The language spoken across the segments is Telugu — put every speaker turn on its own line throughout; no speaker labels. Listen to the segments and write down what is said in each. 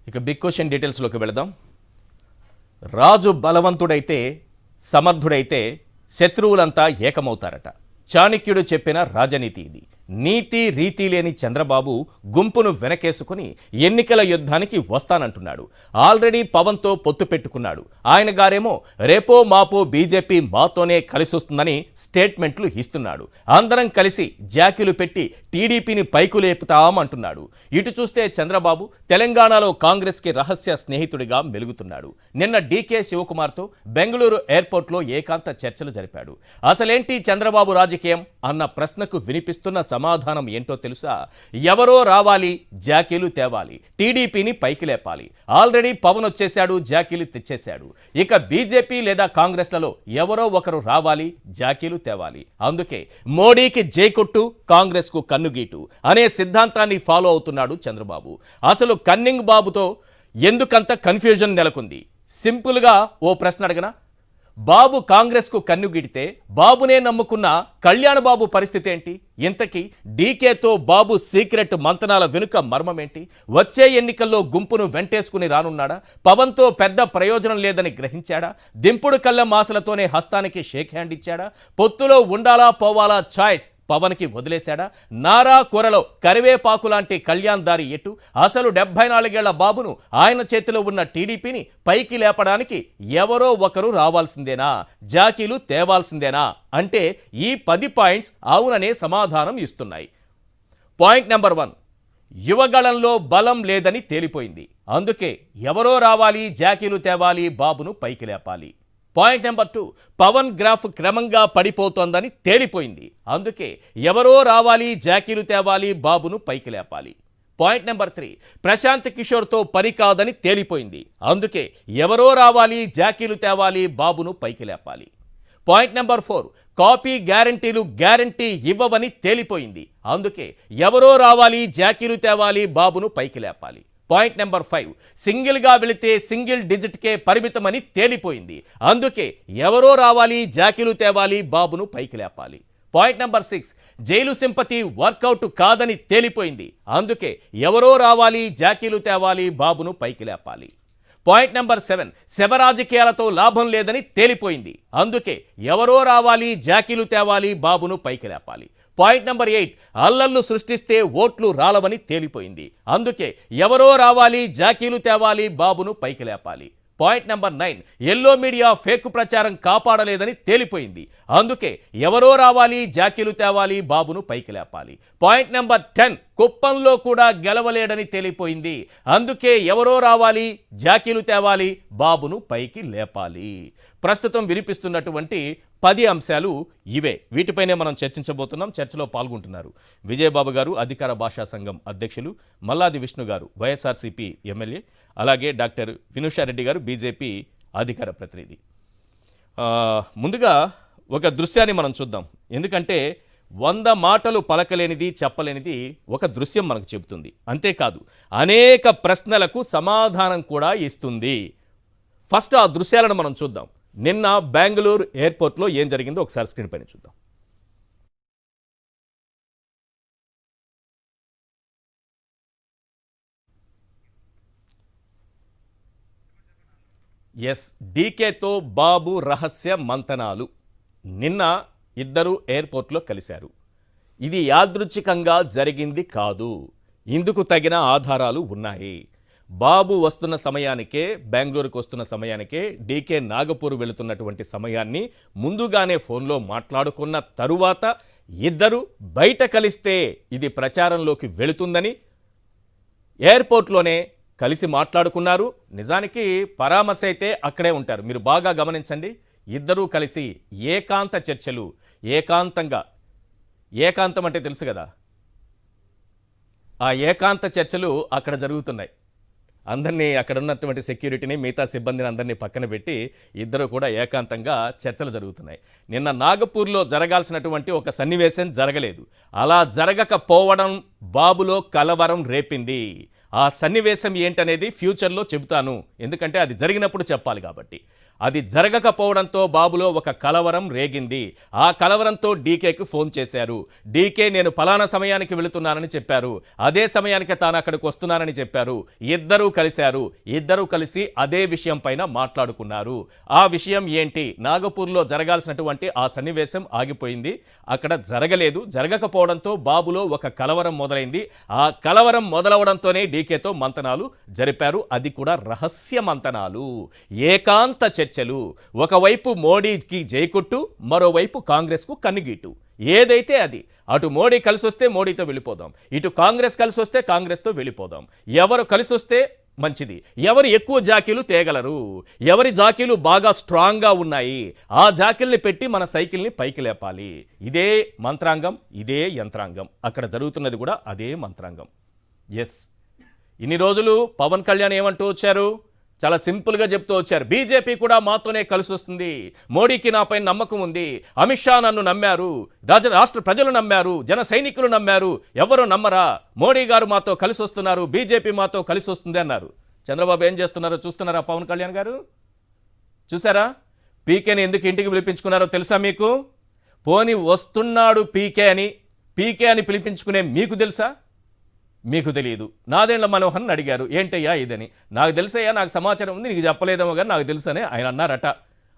ఇక బిగ్ క్వశ్చన్ డీటెయిల్స్లోకి వెళదాం. రాజు బలవంతుడైతే సమర్థుడైతే శత్రువులంతా ఏకమవుతారట. చాణక్యుడు చెప్పిన రాజనీతి ఇది. నీతి రీతి లేని చంద్రబాబు గుంపును వెనకేసుకుని ఎన్నికల యుద్ధానికి వస్తానంటున్నాడు. ఆల్రెడీ పవన్తో పొత్తు పెట్టుకున్నాడు. ఆయన గారేమో రేపో మాపో బీజేపీ మాతోనే కలిసొస్తుందని స్టేట్మెంట్లు ఇస్తున్నాడు. అందరం కలిసి జాకీలు పెట్టి టీడీపీని పైకు లేపుతామంటున్నాడు. ఇటు చూస్తే చంద్రబాబు తెలంగాణలో కాంగ్రెస్కి రహస్య స్నేహితుడిగా మెలుగుతున్నాడు. నిన్న డీకే శివకుమార్తో బెంగళూరు ఎయిర్పోర్ట్లో ఏకాంత చర్చలు జరిపాడు. అసలేంటి చంద్రబాబు రాజకీయం అన్న ప్రశ్నకు వినిపిస్తున్న సమాధానం ఏంటో తెలుసా? ఎవరో రావాలి, జాకీలు తేవాలి, టీడీపీని పైకి లేపాలి. ఆల్రెడీ పవన్ వచ్చేశాడు, జాకీలు తెచ్చేశాడు. ఇక బీజేపీ లేదా కాంగ్రెస్లలో ఎవరో ఒకరు రావాలి, జాకీలు తేవాలి. అందుకే మోడీకి జై కొట్టు, కాంగ్రెస్కు కన్నుగీటు అనే సిద్ధాంతాన్ని ఫాలో అవుతున్నాడు చంద్రబాబు. అసలు కన్నింగ్ బాబుతో ఎందుకంత కన్ఫ్యూజన్ నెలకొంది? సింపుల్గా ఓ ప్రశ్న అడగనా? బాబు కాంగ్రెస్కు కన్నుగిడితే బాబునే నమ్ముకున్న కళ్యాణ్ బాబు పరిస్థితి ఏంటి? ఇంతకీ డీకేతో బాబు సీక్రెట్ మంతనాల వెనుక మర్మమేంటి? వచ్చే ఎన్నికల్లో గుంపును వెంటేసుకుని రానున్నాడా? పవన్తో పెద్ద ప్రయోజనం లేదని గ్రహించాడా? దింపుడు కళ్ళ మాసలతోనే హస్తానికి షేక్ హ్యాండ్ ఇచ్చాడా? పొత్తులో ఉండాలా పోవాలా చాయిస్ పవన్కి వదిలేశాడా? నారా కూరలో కరివేపాకు లాంటి కళ్యాణ్ దారి ఎటు? అసలు 74 ఏళ్ల బాబును ఆయన చేతిలో ఉన్న టీడీపీని పైకి లేపడానికి ఎవరో ఒకరు రావాల్సిందేనా? జాకీలు తేవాల్సిందేనా అంటే ఈ 10 పాయింట్స్ అవుననే సమాధానం ఇస్తున్నాయి. పాయింట్ నెంబర్ 1, యువగళంలో బలం లేదని తేలిపోయింది. అందుకే ఎవరో రావాలి, జాకీలు తేవాలి, బాబును పైకి లేపాలి. పాయింట్ నెంబర్ 2, పవన్ గ్రాఫ్ క్రమంగా పడిపోతోందని తేలిపోయింది. అందుకే ఎవరో రావాలి, జాకీలు తేవాలి, బాబును పైకి లేపాలి. పాయింట్ నెంబర్ 3, ప్రశాంత్ కిషోర్తో పని కాదని తేలిపోయింది. అందుకే ఎవరో రావాలి, జాకీలు తేవాలి, బాబును పైకి లేపాలి. పాయింట్ నెంబర్ 4, కాపీ గ్యారంటీలు గ్యారంటీ ఇవ్వవని తేలిపోయింది. అందుకే ఎవరో రావాలి, జాకీలు తేవాలి, బాబును పైకి లేపాలి. పాయింట్ నెంబర్ 5, సింగిల్గా వెళితే సింగిల్ డిజిట్కే పరిమితమని తేలిపోయింది. అందుకే ఎవరో రావాలి, జాకీలు తేవాలి, బాబును పైకి లేపాలి. Point number 6, jail sympathy work out కాదని తేలిపోయింది. అందుకే ఎవరో రావాలి, జాకీలు తేవాలి, బాబును పైకి లేపాలి. పాయింట్ నెంబర్ 7, శవ రాజకీయాలతో లాభం లేదని తేలిపోయింది. అందుకే ఎవరో రావాలి, జాకీలు తేవాలి, బాబును పైకి లేపాలి. పాయింట్ నెంబర్ 8, అల్లర్లు సృష్టిస్తే ఓట్లు రాలవని తేలిపోయింది. అందుకే ఎవరో రావాలి, జాకీలు తేవాలి, బాబును పైకి లేపాలి. Point number 9, yellow media fake ప్రచారం కాపాడలేదని తేలిపోయింది. అందుకే ఎవరో రావాలి, జాకీలు తేవాలి, బాబును పైకి లేపాలి. పాయింట్ నెంబర్ 10, కుప్పంలో కూడా గెలవలేడని తేలిపోయింది. అందుకే ఎవరో రావాలి, జాకీలు తేవాలి, బాబును పైకి లేపాలి. ప్రస్తుతం వినిపిస్తున్నటువంటి 10 అంశాలు ఇవే. వీటిపైనే మనం చర్చించబోతున్నాం. చర్చలో పాల్గొంటున్నారు విజయబాబు గారు, అధికార భాషా సంఘం అధ్యక్షులు, మల్లాది విష్ణు గారు, వైఎస్ఆర్సీపీ ఎమ్మెల్యే, అలాగే డాక్టర్ వినుషారెడ్డి గారు, బీజేపీ అధికార ప్రతినిధి. ముందుగా ఒక దృశ్యాన్ని మనం చూద్దాం. ఎందుకంటే 100 మాటలు పలకలేనిది, చెప్పలేనిది ఒక దృశ్యం మనకు చెబుతుంది. అంతేకాదు అనేక ప్రశ్నలకు సమాధానం కూడా ఇస్తుంది. ఫస్ట్ ఆ దృశ్యాలను మనం చూద్దాం. నిన్న బెంగళూరు ఎయిర్పోర్ట్లో ఏం జరిగిందో ఒకసారి స్క్రీన్ పైన చూద్దాం. ఎస్, డీకేతో బాబు రహస్య మంతనాలు. నిన్న ఇద్దరు ఎయిర్పోర్ట్లో కలిశారు. ఇది యాదృచ్ఛికంగా జరిగింది కాదు. ఇందుకు తగిన ఆధారాలు ఉన్నాయి. బాబు వస్తున్న సమయానికే, బెంగళూరుకు వస్తున్న సమయానికే, డీకే నాగపూర్ వెళుతున్నటువంటి సమయాన్ని ముందుగానే ఫోన్లో మాట్లాడుకున్న తరువాత ఇద్దరు బయట కలిస్తే ఇది ప్రచారంలోకి వెళుతుందని ఎయిర్పోర్ట్లోనే కలిసి మాట్లాడుకున్నారు. నిజానికి పరామర్శ అయితే అక్కడే ఉంటారు. మీరు బాగా గమనించండి. ఇద్దరూ కలిసి ఏకాంత చర్చలు, ఏకాంతం అంటే తెలుసు కదా, ఆ ఏకాంత చర్చలు అక్కడ జరుగుతున్నాయి. అందరినీ, అక్కడ ఉన్నటువంటి సెక్యూరిటీని, మిగతా సిబ్బందిని అందరినీ పక్కన పెట్టి ఇద్దరు కూడా ఏకాంతంగా చర్చలు జరుగుతున్నాయి. నిన్న నాగపూర్లో జరగాల్సినటువంటి ఒక సన్నివేశం జరగలేదు. అలా జరగకపోవడం బాబులో కలవరం రేపింది. ఆ సన్నివేశం ఏంటనేది ఫ్యూచర్లో చెబుతాను, ఎందుకంటే అది జరిగినప్పుడు చెప్పాలి కాబట్టి. అది జరగకపోవడంతో బాబులో ఒక కలవరం రేగింది. ఆ కలవరంతో డీకేకి ఫోన్ చేశారు. డీకే నేను పలానా సమయానికి వెళుతున్నానని చెప్పారు. అదే సమయానికి తాను అక్కడికి వస్తున్నానని చెప్పారు. ఇద్దరూ కలిశారు. ఇద్దరూ కలిసి అదే విషయం పైన మాట్లాడుకున్నారు. ఆ విషయం ఏంటి? నాగపూర్లో జరగాల్సినటువంటి ఆ సన్నివేశం ఆగిపోయింది. అక్కడ జరగలేదు. జరగకపోవడంతో బాబులో ఒక కలవరం మొదలైంది. ఆ కలవరం మొదలవడంతోనే డీకేతో మంతనాలు జరిపారు. అది కూడా రహస్య మంతనాలు, ఏకాంత చర్చలు. ఒకవైపు మోడీకి జైకొట్టు, మరోవైపు కాంగ్రెస్కు కన్నుగీటు. ఏదైతే అది. అటు మోడీ కలిసి వస్తే మోడీతో వెళ్ళిపోదాం, ఇటు కాంగ్రెస్ కలిసి వస్తే కాంగ్రెస్తో వెళ్ళిపోదాం. ఎవరు కలిసి వస్తే మంచిది, ఎవరు ఎక్కువ జాకీలు తేగలరు, ఎవరి జాకీలు బాగా స్ట్రాంగ్గా ఉన్నాయి, ఆ జాకీల్ని పెట్టి మన సైకిల్ని పైకి లేపాలి. ఇదే మంత్రాంగం, ఇదే యంత్రాంగం. అక్కడ జరుగుతున్నది కూడా అదే మంత్రాంగం. ఎస్, ఇన్ని రోజులు పవన్ కళ్యాణ్ ఏమంటూ వచ్చారు? చాలా సింపుల్గా చెప్తూ వచ్చారు. బీజేపీ కూడా మాతోనే కలిసి వస్తుంది, మోడీకి నాపై నమ్మకం ఉంది, అమిత్ షా నన్ను నమ్మారు, రాష్ట్ర ప్రజలు నమ్మారు, జన సైనికులు నమ్మారు, ఎవరు నమ్మరా, మోడీ గారు మాతో కలిసి వస్తున్నారు, బీజేపీ మాతో కలిసి వస్తుంది అన్నారు. చంద్రబాబు ఏం చేస్తున్నారో చూస్తున్నారా? పవన్ కళ్యాణ్ గారు చూసారా? పీకేని ఎందుకు ఇంటికి పిలిపించుకున్నారో తెలుసా మీకు? పోని వస్తున్నాడు పీకే అని పిలిపించుకునే మీకు తెలుసా? మీకు తెలియదు. నాదెండ్ల మనోహర్ని అడిగారు, ఏంటయ్యా ఇదని. నాకు తెలుసయ్యా, నాకు సమాచారం ఉంది, నీకు చెప్పలేదేమో కానీ నాకు తెలుసనే ఆయన అన్నారట.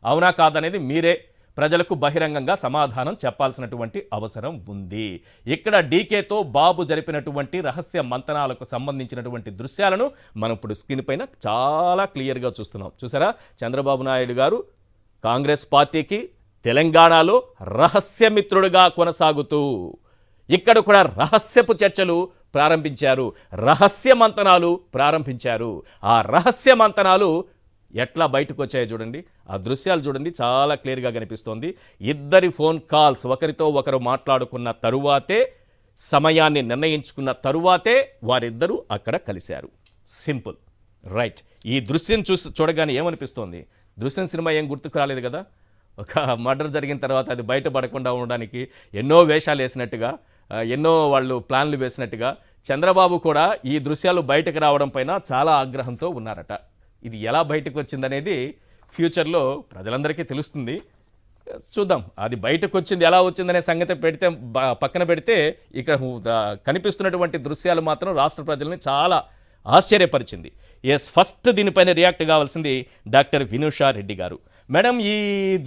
అవునా కాదనేది మీరే ప్రజలకు బహిరంగంగా సమాధానం చెప్పాల్సినటువంటి అవసరం ఉంది. ఇక్కడ డీకేతో బాబు జరిపినటువంటి రహస్య మంతనాలకు సంబంధించినటువంటి దృశ్యాలను మనం ఇప్పుడు స్క్రీన్ పైన చాలా క్లియర్గా చూస్తున్నాం. చూసారా? చంద్రబాబు నాయుడు గారు కాంగ్రెస్ పార్టీకి తెలంగాణలో రహస్యమిత్రుడుగా కొనసాగుతూ ఇక్కడ కూడా రహస్యపు చర్చలు ప్రారంభించారు, రహస్య మంతనాలు ప్రారంభించారు. ఆ రహస్య మంతనాలు ఎట్లా బయటకు వచ్చాయో చూడండి, ఆ దృశ్యాలు చూడండి, చాలా క్లియర్గా కనిపిస్తోంది. ఇద్దరి ఫోన్ కాల్స్ ఒకరితో ఒకరు మాట్లాడుకున్న తరువాతే, సమయాన్ని నిర్ణయించుకున్న తరువాతే వారిద్దరూ అక్కడ కలిశారు. Simple, right. ఈ దృశ్యం చూడగానే ఏమనిపిస్తోంది? దృశ్యం సినిమా ఏం గుర్తుకు రాలేదు కదా? ఒక మర్డర్ జరిగిన తర్వాత అది బయటపడకుండా ఉండడానికి ఎన్నో వేషాలు వేసినట్టుగా, ఎన్నో వాళ్ళు ప్లాన్లు వేసినట్టుగా చంద్రబాబు కూడా ఈ దృశ్యాలు బయటకు రావడం పైన చాలా ఆగ్రహంతో ఉన్నారట. ఇది ఎలా బయటకు వచ్చిందనేది ఫ్యూచర్లో ప్రజలందరికీ తెలుస్తుంది. చూద్దాం, అది బయటకు వచ్చింది ఎలా వచ్చిందనే సంగతి పక్కన పెడితే ఇక్కడ కనిపిస్తున్నటువంటి దృశ్యాలు మాత్రం రాష్ట్ర ప్రజల్ని చాలా ఆశ్చర్యపరిచింది. ఎస్, ఫస్ట్ దీనిపైన రియాక్ట్ కావాల్సింది డాక్టర్ వినూషా రెడ్డి గారు. మేడం, ఈ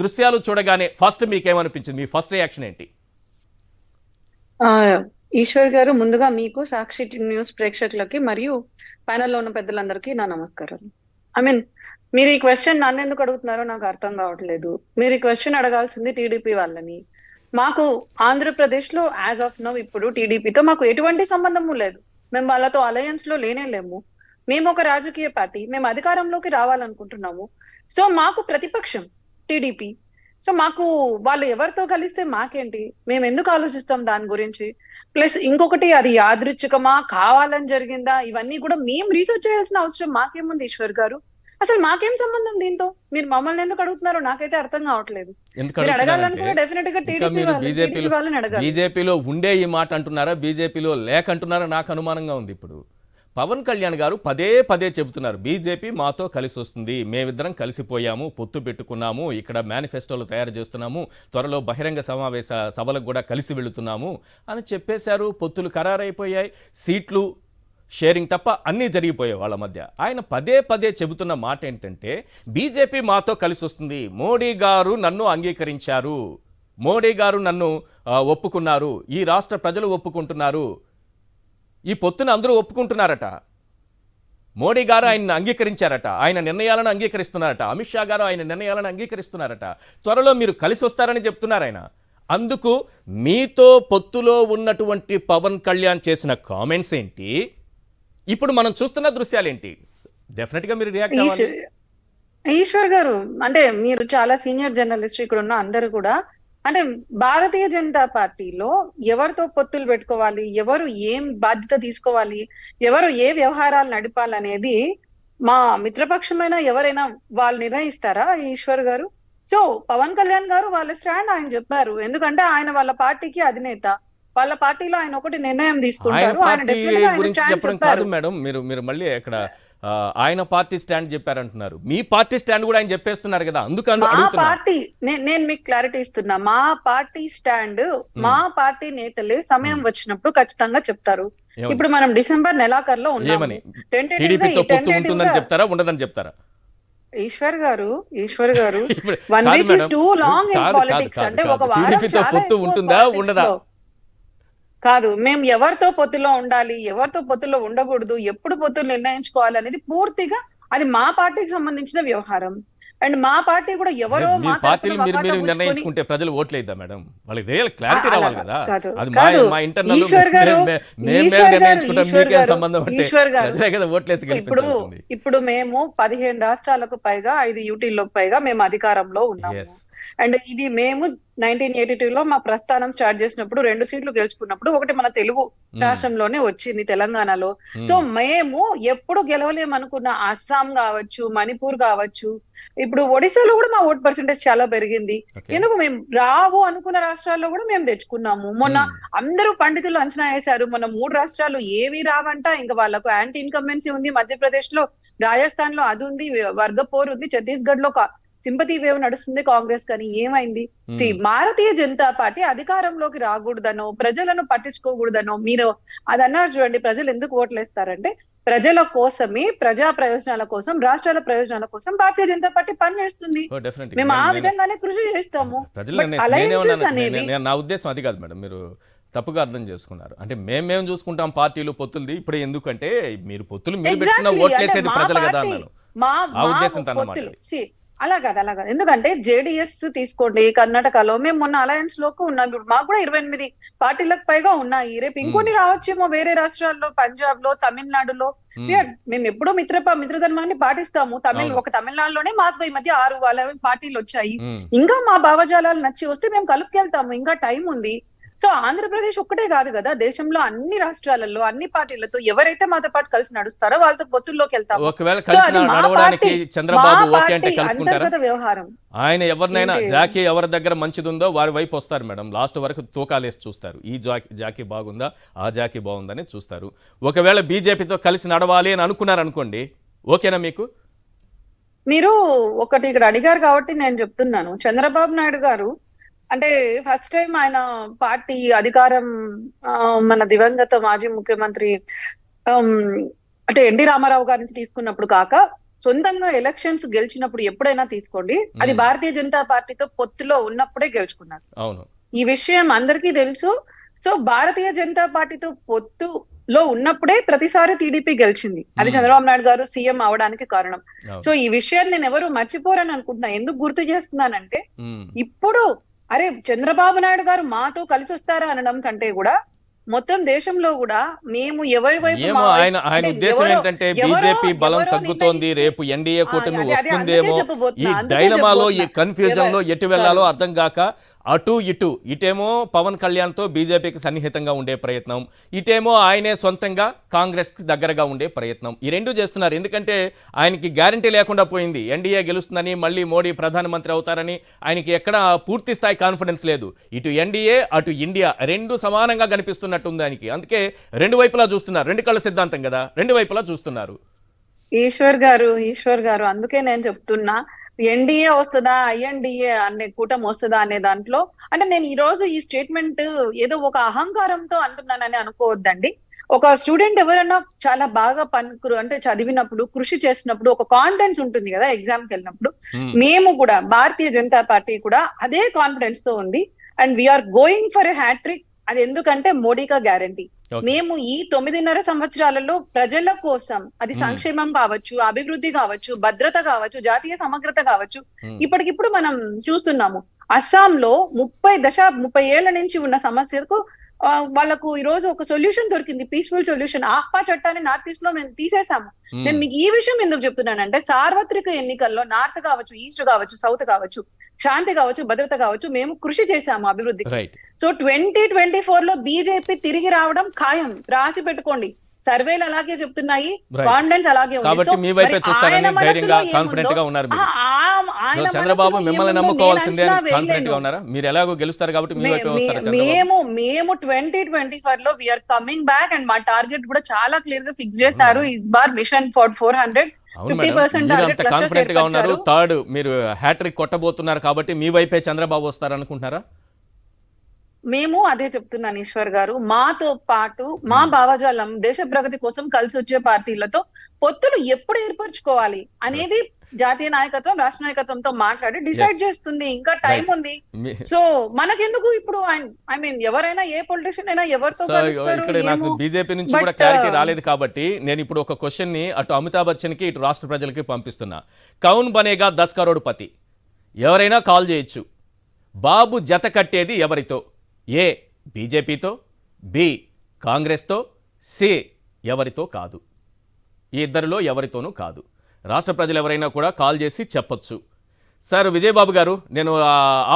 దృశ్యాలు చూడగానే ఫస్ట్ మీకేమనిపించింది? మీ ఫస్ట్ రియాక్షన్ ఏంటి?
ఈశ్వర్ గారు, ముందుగా మీకు, సాక్షి న్యూస్ ప్రేక్షకులకి మరియు ప్యానెల్లో ఉన్న పెద్దలందరికీ నా నమస్కారాలు. మీరు ఈ క్వశ్చన్ నన్ను ఎందుకు అడుగుతున్నారో నాకు అర్థం కావట్లేదు. మీరు ఈ క్వశ్చన్ అడగాల్సింది టీడీపీ వాళ్ళని. మాకు ఆంధ్రప్రదేశ్ లో యాజ్ ఆఫ్ నౌ ఇప్పుడు టీడీపీతో మాకు ఎటువంటి సంబంధము లేదు. మేము వాళ్ళతో అలయన్స్ లో లేము. మేము ఒక రాజకీయ పార్టీ, మేము అధికారంలోకి రావాలనుకుంటున్నాము. సో మాకు ప్రతిపక్షం టీడీపీ. సో మాకు వాళ్ళు ఎవరితో కలిస్తే మాకేంటి, మేము ఎందుకు ఆలోచిస్తాం దాని గురించి? ప్లస్ ఇంకొకటి, అది యాదృచ్ఛికమా, కావాలని జరిగిందా, ఇవన్నీ కూడా మేము రీసెర్చ్ చేయాల్సిన అవసరం మాకేముంది ఈశ్వర్ గారు? అసలు మాకేం సంబంధం దీంతో? మీరు మమ్మల్ని ఎందుకు అడుగుతున్నారో నాకైతే అర్థం కావట్లేదు.
బీజేపీలో ఉండే ఈ మాట అంటున్నారా, బీజేపీలో లేకంటున్నారా? నాకు అనుమానంగా ఉంది. ఇప్పుడు పవన్ కళ్యాణ్ గారు పదే చెబుతున్నారు, బీజేపీ మాతో కలిసి వస్తుంది, మేమిద్దరం కలిసిపోయాము, పొత్తు పెట్టుకున్నాము, ఇక్కడ మేనిఫెస్టోలు తయారు చేస్తున్నాము, త్వరలో బహిరంగ సమావేశ సభలకు కూడా కలిసి వెళుతున్నాము అని చెప్పేశారు. పొత్తులు ఖరారైపోయాయి, సీట్లు షేరింగ్ తప్ప అన్నీ జరిగిపోయాయి వాళ్ళ మధ్య. ఆయన పదే చెబుతున్న మాట ఏంటంటే, బీజేపీ మాతో కలిసి వస్తుంది, మోడీ గారు నన్ను అంగీకరించారు, మోడీ గారు నన్ను ఒప్పుకున్నారు, ఈ రాష్ట్ర ప్రజలు ఒప్పుకుంటున్నారు, ఈ పొత్తును అందరూ ఒప్పుకుంటున్నారట, మోడీ గారు ఆయన అంగీకరించారట, ఆయన నిర్ణయాలను అంగీకరిస్తున్నారట, అమిత్ షా గారు ఆయన నిర్ణయాలను అంగీకరిస్తున్నారట, త్వరలో మీరు కలిసి వస్తారని చెప్తున్నారు ఆయన. అందుకు మీతో పొత్తులో ఉన్నటువంటి పవన్ కళ్యాణ్ చేసిన కామెంట్స్ ఏంటి, ఇప్పుడు మనం చూస్తున్న దృశ్యాలేంటి? డెఫినెట్గా మీరు రియాక్ట్ అవ్వాలి.
ఈశ్వర్ గారు, మీరు చాలా సీనియర్ జర్నలిస్ట్, ఇక్కడ ఉన్న అందరూ కూడా, భారతీయ జనతా పార్టీలో ఎవరితో పొత్తులు పెట్టుకోవాలి, ఎవరు ఏం బాధ్యత తీసుకోవాలి, ఎవరు ఏ వ్యవహారాలు నడిపాలనేది మా మిత్రపక్షమైన ఎవరైనా వాళ్ళు నిర్ణయిస్తారా ఈశ్వర్ గారు? సో పవన్ కళ్యాణ్ గారు వాళ్ళ స్టాండ్ ఆయన చెప్పారు, ఎందుకంటే ఆయన వాళ్ళ పార్టీకి అధినేత. వాళ్ళ పార్టీలో ఆయన ఒకటి నిర్ణయం
ఆయన
తీసుకుంటారు. ఆయన
పార్టీ
డెఫినెట్ గా ఆయన
గురించి
స్టాండ్
చెప్పడం కాదు
చెప్పారు.
మేడం, మీరు మళ్ళీ ఇక్కడ ఆయన పార్టీ స్టాండ్ చెప్పారంటున్నారు. మీ పార్టీ స్టాండ్ కూడా ఆయన చెప్పేస్తున్నారు కదా, అందుకు
మా
అడుగుతున్నా.
పార్టీ నేను మీకు క్లారిటీ ఇస్తున్నా. మా పార్టీ స్టాండ్ మా పార్టీ నేతలే సమయం వచ్చినప్పుడు ఖచ్చితంగా చెప్తారు.
ఏమని?
ఇప్పుడు మనం డిసెంబర్ నెలాఖరులో ఉన్నాము.
ఏమని?
Tentative గా
టీడీపీతో పొత్తు
tentative
ఉంటుందని
గా-
చెప్తారా, ఉండదని చెప్తారా?
ఈశ్వర్ గారు
ఇప్పుడు
1
కాదు
week
madam,
is two long in
కాదు,
పాలిటిక్స్.
కాదు,
అంటే
కాదు.
ఒక వారం
టీడీపీతో
చాలా
పొత్తు
ఎక్కువ
ఉంటుందా,
politics
ఉండదా?
లో. కాదు, మేము ఎవరితో పొత్తులో ఉండాలి, ఎవరితో పొత్తులో ఉండకూడదు, ఎప్పుడు పొత్తులు నిర్ణయించుకోవాలి అనేది పూర్తిగా అది మా పార్టీకి సంబంధించిన వ్యవహారం. అండ్ మా పార్టీ కూడా ఎవరో
మీ
మా
పార్టీలు
తరపున
మీరు
వకాతా పుచ్చుకొని-
నిర్ణయించుకుంటే ప్రజలు ఓట్లేద్దా మేడం? వాళ్ళకి రియల్ క్లారిటీ
అలా
రావాలి కదా.
కాదు,
అది
కాదు.
మా ఇంటర్నల్
ఈశ్వర్ గారు,
నిర్ణయించుకుంటాం,
ఈశ్వర్
మీకేం
గారు,
సంబంధం అంటే
ఈశ్వర్ గారు.
ప్రజలే కదా ఓట్లేసి గెలిపించాల్సింది.
ఇప్పుడు మేము 15 రాష్ట్రాలకు పైగా 5 యూటీలకు పైగా మేము అధికారంలో ఉన్నాము.
Yes.
అండ్ ఇది మేము 1982 లో మా ప్రస్థానం స్టార్ట్ చేసినప్పుడు 2 సీట్లు గెలుచుకున్నప్పుడు ఒకటి మన తెలుగు రాష్ట్రంలోనే వచ్చింది, తెలంగాణలో. సో మేము ఎప్పుడు గెలవలేమనుకున్న అస్సాం కావచ్చు, మణిపూర్ కావచ్చు, ఇప్పుడు ఒడిశాలో కూడా మా ఓట్ పర్సెంటేజ్ చాలా పెరిగింది.
Okay.
ఎందుకు మేము రావు అనుకున్న రాష్ట్రాల్లో కూడా మేము తెచ్చుకున్నాము. మొన్న అందరూ పండితులు అంచనా వేశారు, మొన్న 3 రాష్ట్రాలు ఏవి రావంట, ఇంకా వాళ్ళకు యాంటీ ఇన్కంబెన్సీ ఉంది. మధ్యప్రదేశ్ లో, రాజస్థాన్ లో అది ఉంది, వర్గపోర్ ఉంది, ఛత్తీస్గఢ్ లో సింపతి వేవ్ నడుస్తుంది కాంగ్రెస్. కానీ ఏమైంది? భారతీయ జనతా పార్టీ అధికారంలోకి రాకూడదనో, ప్రజలను పట్టించుకోకూడదనో, మీరు అది అన్నారు చూడండి. ప్రజలు ఎందుకు ఓట్లేస్తారంటే ప్రజల కోసమే, ప్రజా ప్రయోజనాల కోసం, రాష్ట్రాల ప్రయోజనాల కోసం భారతీయ జనతా పార్టీ పనిచేస్తుంది.
Oh, definitely.
మేము ఆ విధంగానే కృషి చేస్తాము.
ప్రజలు
But alliances అనేవి
నా ఉద్దేశం అది కాదు మేడం, మీరు తప్పుగా అర్థం చేసుకున్నారు. అంటే మేము చూసుకుంటాం పార్టీలు పొత్తులది, ఇప్పుడే ఎందుకంటే మీరు పొత్తులు మీరు పెట్టుకున్న
Exactly.
ఓట్లేసేది
అంటే
ప్రజలు
మా
కదా
పార్టీ,
అన్నాను.
మా
ఆ ఉద్దేశంతో అన్నమాట
పొత్తులు.
అది.
See, అలా కాదు. ఎందుకంటే జేడిఎస్ తీసుకోండి, కర్ణాటకలో మేము మొన్న అలయన్స్ లోకి ఉన్నాం. ఇప్పుడు మాకు కూడా 28 పార్టీలకు పైగా ఉన్నాయి. రేపు ఇంకొన్ని రావచ్చేమో వేరే రాష్ట్రాల్లో, పంజాబ్ లో, తమిళనాడులో. మేము ఎప్పుడూ మిత్రధర్మాన్ని పాటిస్తాము. ఒక తమిళనాడులోనే మాకు ఈ మధ్య 6 పార్టీలు వచ్చాయి. ఇంకా మా భావజాలాలు నచ్చి వస్తే మేము కలుపుకెళ్తాము. ఇంకా టైం ఉంది. సో ఆంధ్రప్రదేశ్ ఒక్కటే కాదు కదా, దేశంలో అన్ని రాష్ట్రాలలో, అన్ని పార్టీలతో ఎవరైతే మాతో పాటు కలిసి నడుస్తారో వాళ్ళతో పొత్తుల్లోకి వెళ్తాము.
ఒకవేళ కలిసి నడవడానికి చంద్రబాబు ఓకే అంటే కలుపుకుంటారా?
అంతర్గత వ్యవహారం.
ఆయన ఎవరినైనా జాకీ ఎవరి దగ్గర మంచిదుందో వారి వైపు వస్తారు మేడం. లాస్ట్ వరకు తూకాలేసి చూస్తారు, ఈ జాకీ బాగుందా, ఆ జాకీ బాగుందని చూస్తారు. ఒకవేళ బీజేపీతో కలిసి నడవాలి అని అనుకున్నారనుకోండి, ఓకేనా మీకు?
మీరు ఒకటి ఇక్కడ అడిగారు కాబట్టి నేను చెప్తున్నాను. చంద్రబాబు నాయుడు గారు అంటే ఫస్ట్ టైం ఆయన పార్టీ అధికారం మన దివంగత మాజీ ముఖ్యమంత్రి అంటే ఎన్టీ రామారావు గారి నుంచి తీసుకున్నప్పుడు కాక, సొంతంగా ఎలక్షన్స్ గెలిచినప్పుడు ఎప్పుడైనా తీసుకోండి, అది భారతీయ జనతా పార్టీతో పొత్తులో ఉన్నప్పుడే గెలుచుకున్నారు.
అవును,
ఈ విషయం అందరికీ తెలుసు. సో భారతీయ జనతా పార్టీతో పొత్తులో ఉన్నప్పుడే ప్రతిసారి టీడీపీ గెలిచింది. అది చంద్రబాబు నాయుడు గారు సీఎం అవడానికి కారణం. సో ఈ విషయాన్ని నేను ఎవరు మర్చిపోరని అనుకుంటున్నా. ఎందుకు గుర్తు చేస్తున్నానంటే, ఇప్పుడు అరే చంద్రబాబు నాయుడు గారు మాతో కలిసి వస్తారా అనడం కంటే కూడా మొత్తం దేశంలో కూడా మేము ఎవరి వైపు,
ఏమో ఆయన ఉద్దేశం ఏంటంటే బీజేపీ బలం తగ్గుతోంది, రేపు ఎన్డీఏ కూటమి వస్తుందేమో, ఈ డైలమాలో, ఈ కన్ఫ్యూజన్ లో ఎటు వెళ్లాలో అర్థం కాక ఇటేమో పవన్ కళ్యాణ్ తో బీజేపీకి సన్నిహితంగా ఉండే ప్రయత్నం, ఇటేమో ఆయనే సొంతంగా కాంగ్రెస్ కి దగ్గరగా ఉండే ప్రయత్నం, ఈ రెండు చేస్తున్నారు. ఎందుకంటే ఆయనకి గ్యారంటీ లేకుండా పోయింది, ఎన్డీఏ గెలుస్తుందని, మళ్ళీ మోడీ ప్రధానమంత్రి అవుతారని ఆయనకి ఎక్కడ పూర్తి స్థాయి కాన్ఫిడెన్స్ లేదు. ఇటు ఎన్డీఏ అటు ఇండియా రెండు సమానంగా కనిపిస్తున్నట్టుంది ఆయనకి. అందుకే రెండు వైపులా చూస్తున్నారు, రెండు కళ్ళ సిద్ధాంతం కదా, రెండు వైపులా చూస్తున్నారు.
ఈశ్వర్ గారు అందుకే నేను చెప్తున్నా, ఎన్డీఏ వస్తుందా, ఐఎన్డీఏ అనే కూటమి వస్తుందా అనే దాంట్లో, అంటే నేను ఈ రోజు ఈ స్టేట్మెంట్ ఏదో ఒక అహంకారంతో అంటున్నానని అనుకోవద్దండి. ఒక స్టూడెంట్ ఎవరైనా చాలా బాగా అంటే చదివినప్పుడు, కృషి చేసినప్పుడు ఒక కాన్ఫిడెన్స్ ఉంటుంది కదా ఎగ్జామ్ కి వెళ్ళినప్పుడు. మేము కూడా భారతీయ జనతా పార్టీ కూడా అదే కాన్ఫిడెన్స్ తో ఉంది. And we're going for a hattrick. అది ఎందుకంటే మోడీకా గ్యారంటీ. మేము ఈ 9.5 సంవత్సరాలలో ప్రజల కోసం, అది సంక్షేమం కావచ్చు, అభివృద్ధి కావచ్చు, భద్రత కావచ్చు, జాతీయ సమగ్రత కావచ్చు, ఇప్పటికిప్పుడు మనం చూస్తున్నాము. అస్సాంలో 30 ఏళ్ల నుంచి ఉన్న సమస్యకు వాళ్ళకు ఈ రోజు ఒక సొల్యూషన్ దొరికింది, పీస్ఫుల్ సొల్యూషన్. ఆహ్పా చట్టాన్ని నార్త్ ఈస్ట్ లో మేము తీసేసాము. నేను మీకు ఈ విషయం ఎందుకు చెప్తున్నానంటే, సార్వత్రిక ఎన్నికల్లో నార్త్ కావచ్చు, ఈస్ట్ కావచ్చు, సౌత్ కావచ్చు, శాంతి కావచ్చు, భద్రత కావచ్చు, మేము కృషి చేశాము అభివృద్ధికి. సో 2024 లో బీజేపీ తిరిగి రావడం ఖాయం, రాసి పెట్టుకోండి. సర్వేలు అలాగే చెప్తున్నాయి, కాన్ఫిడెన్స్ అలాగే ఉంది. ఆయన
చంద్రబాబు
మనసులో
మిమ్మల్ని
ఏముందో
నమ్ముకోవాల్సిందే
నేను
అని
అంచనా
కాన్ఫిడెంట్ గా
వేయలేను.
ఉన్నారా? మీరు ఎలాగో గెలుస్తారు కాబట్టి మీ వైపే వస్తారా చంద్రబాబు?
మేము 2024 లో వీఆర్ కమింగ్ బ్యాక్ అండ్ మా టార్గెట్ కూడా చాలా క్లియర్ గా ఫిక్స్
అవును
చేశారు.
Madam.
Is bar mission for 400
అవును మేడం,
50%
మీరు
టార్గెట్
అంత
క్లస్టర్స్
కాన్ఫిడెంట్ గా ఉన్నారు.
ఏర్పరిచారు.
థర్డ్ మీరు హ్యాట్రిక్ కొట్టబోతున్నారు కాబట్టి మీ వైపే చంద్రబాబు వస్తారు అనుకుంటున్నారా?
మేము అదే చెప్తున్నాను ఈశ్వర్ గారు, మాతో పాటు మా భావజాలం దేశ ప్రగతి కోసం కలిసి వచ్చే పార్టీలతో పొత్తులు ఎప్పుడు ఏర్పరచుకోవాలి అనేది జాతీయ నాయకత్వం రాష్ట్ర నాయకత్వంతో మాట్లాడి డిసైడ్ చేస్తుంది. ఇంకా టైం
రైట్.
ఉంది. సో మనకెందుకు ఇప్పుడు ఐ మీన్ ఎవరైనా ఏ పొలిటీషియన్ అయినా ఎవరితో
సో
కలుస్తారు
ఇక్కడ నాకు
ఏమో.
బీజేపీ నుంచి కూడా
బట్
క్లారిటీ రాలేదు కాబట్టి నేను ఇప్పుడు ఒక క్వశ్చన్ ని అటు అమితాబ్ బచ్చన్ కి ఇటు రాష్ట్ర ప్రజలకి పంపిస్తున్నా. కౌన్ బనేగా 10 కరోడ్ పతి, ఎవరైనా కాల్ చేయొచ్చు. బాబు జత కట్టేది ఎవరితో? ఏ బీజేపీతో, బి కాంగ్రెస్తో, సి ఎవరితో కాదు. ఈ ఇద్దరిలో ఎవరితోనూ కాదు. రాష్ట్ర ప్రజలు ఎవరైనా కూడా కాల్ చేసి చెప్పొచ్చు. సార్ విజయబాబు గారు, నేను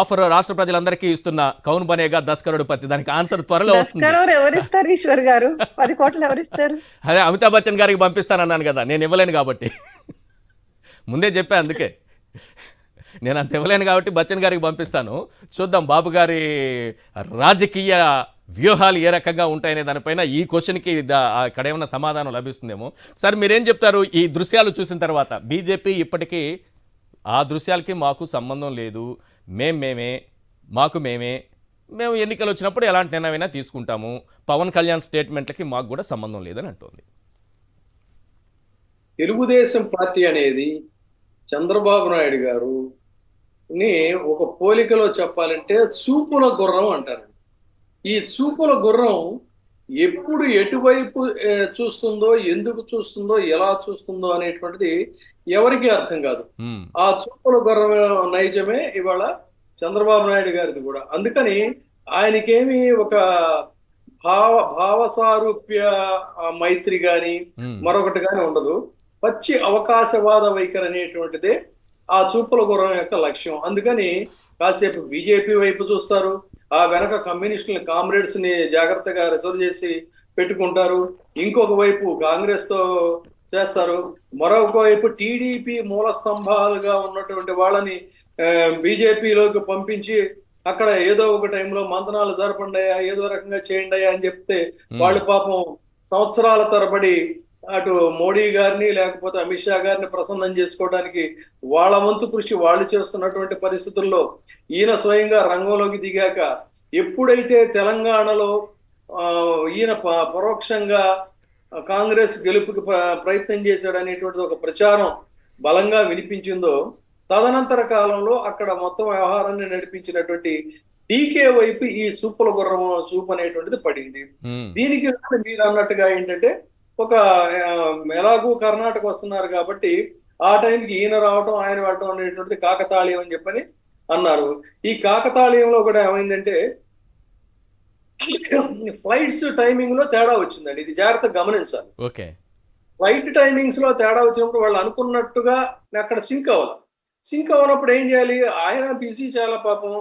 ఆఫర్ రాష్ట్ర ప్రజలందరికీ ఇస్తున్న కౌన్ బనేగా 10 కరోడ్ పతి, దానికి ఆన్సర్ త్వరలో
10
వస్తుంది.
crore ఎవరిస్తారు ఈశ్వర్ గారు? 10 కోట్లు ఎవరిస్తారు?
అదే అమితాబ్ బచ్చన్ గారికి పంపిస్తానన్నాను కదా, నేను ఇవ్వలేను కాబట్టి ముందే చెప్పా. అందుకే నేను అంత ఇవ్వలేను కాబట్టి బచ్చన్ గారికి పంపిస్తాను. చూద్దాం బాబు గారి రాజకీయ వ్యూహాలు ఏ రకంగా ఉంటాయనే దానిపైన ఈ క్వశ్చన్కి అక్కడ ఏమైనా సమాధానం లభిస్తుందేమో. సార్ మీరేం చెప్తారు ఈ దృశ్యాలు చూసిన తర్వాత? బీజేపీ ఇప్పటికీ ఆ దృశ్యాలకి మాకు సంబంధం లేదు, మేమే మాకు మేము ఎన్నికలు వచ్చినప్పుడు ఎలాంటి నిర్ణయమైనా తీసుకుంటాము, పవన్ కళ్యాణ్ స్టేట్మెంట్లకి మాకు కూడా సంబంధం లేదని అంటోంది.
తెలుగుదేశం పార్టీ అనేది చంద్రబాబు నాయుడు గారు ఒక పోలికలో చెప్పాలంటే చూపుల గుర్రం అంటారు. ఈ చూపుల గుర్రం ఎప్పుడు ఎటువైపు చూస్తుందో, ఎందుకు చూస్తుందో, ఎలా చూస్తుందో అనేటువంటిది ఎవరికీ అర్థం కాదు. ఆ చూపుల గుర్రం నైజమే ఇవాళ చంద్రబాబు నాయుడు గారిది కూడా. అందుకని ఆయనకేమి ఒక భావసారూప్య మైత్రి గాని మరొకటి గాని ఉండదు. పచ్చి అవకాశవాద వైఖరి అనేటువంటిదే ఆ చూపుల గుర్రం యొక్క లక్ష్యం. అందుకని కాసేపు బీజేపీ వైపు చూస్తారు, ఆ వెనక కమ్యూనిస్టులని కామ్రేడ్స్ ని జాగ్రత్తగా రిజర్వ్ చేసి పెట్టుకుంటారు, ఇంకొక వైపు కాంగ్రెస్ తో చేస్తారు, మరొక వైపు టీడీపీ మూల స్తంభాలుగా ఉన్నటువంటి వాళ్ళని బీజేపీలోకి పంపించి అక్కడ ఏదో ఒక టైంలో మంతనాలు జరపండియా, ఏదో రకంగా చేయండి అని చెప్తే వాళ్ళు పాపం సంవత్సరాల తరబడి అటు మోడీ గారిని లేకపోతే అమిత్ షా గారిని ప్రసన్నం చేసుకోవడానికి వాళ్ళ వంతు కృషి వాళ్ళు చేస్తున్నటువంటి పరిస్థితుల్లో ఈయన స్వయంగా రంగంలోకి దిగాక ఎప్పుడైతే తెలంగాణలో ఈయన పరోక్షంగా కాంగ్రెస్ గెలుపుకి ప్రయత్నం చేశాడు అనేటువంటిది ఒక ప్రచారం బలంగా వినిపించిందో, తదనంతర కాలంలో అక్కడ మొత్తం వ్యవహారాన్ని నడిపించినటువంటి డీకే వైపు ఈ చూపుల గుర్రం చూపు అనేటువంటిది పడింది. దీనికి మీరు అన్నట్టుగా ఏంటంటే ఒక ఎలాగూ కర్ణాటక వస్తున్నారు కాబట్టి ఆ టైంకి ఈయన రావటం ఆయన వెళ్ళటం అనేటువంటిది కాకతాళీయం అని చెప్పని అన్నారు. ఈ కాకతాళీయంలో కూడా ఏమైందంటే ఫ్లైట్స్ టైమింగ్ లో తేడా వచ్చిందండి. ఇది జాగ్రత్తగా గమనించాలి. ఫ్లైట్ టైమింగ్స్ లో తేడా వచ్చినప్పుడు వాళ్ళు అనుకున్నట్టుగా అక్కడ సింక్ అవ్వాలి. సింక్ అవ్వనప్పుడు ఏం చేయాలి? ఆయన బిజీ చాలా పాపం,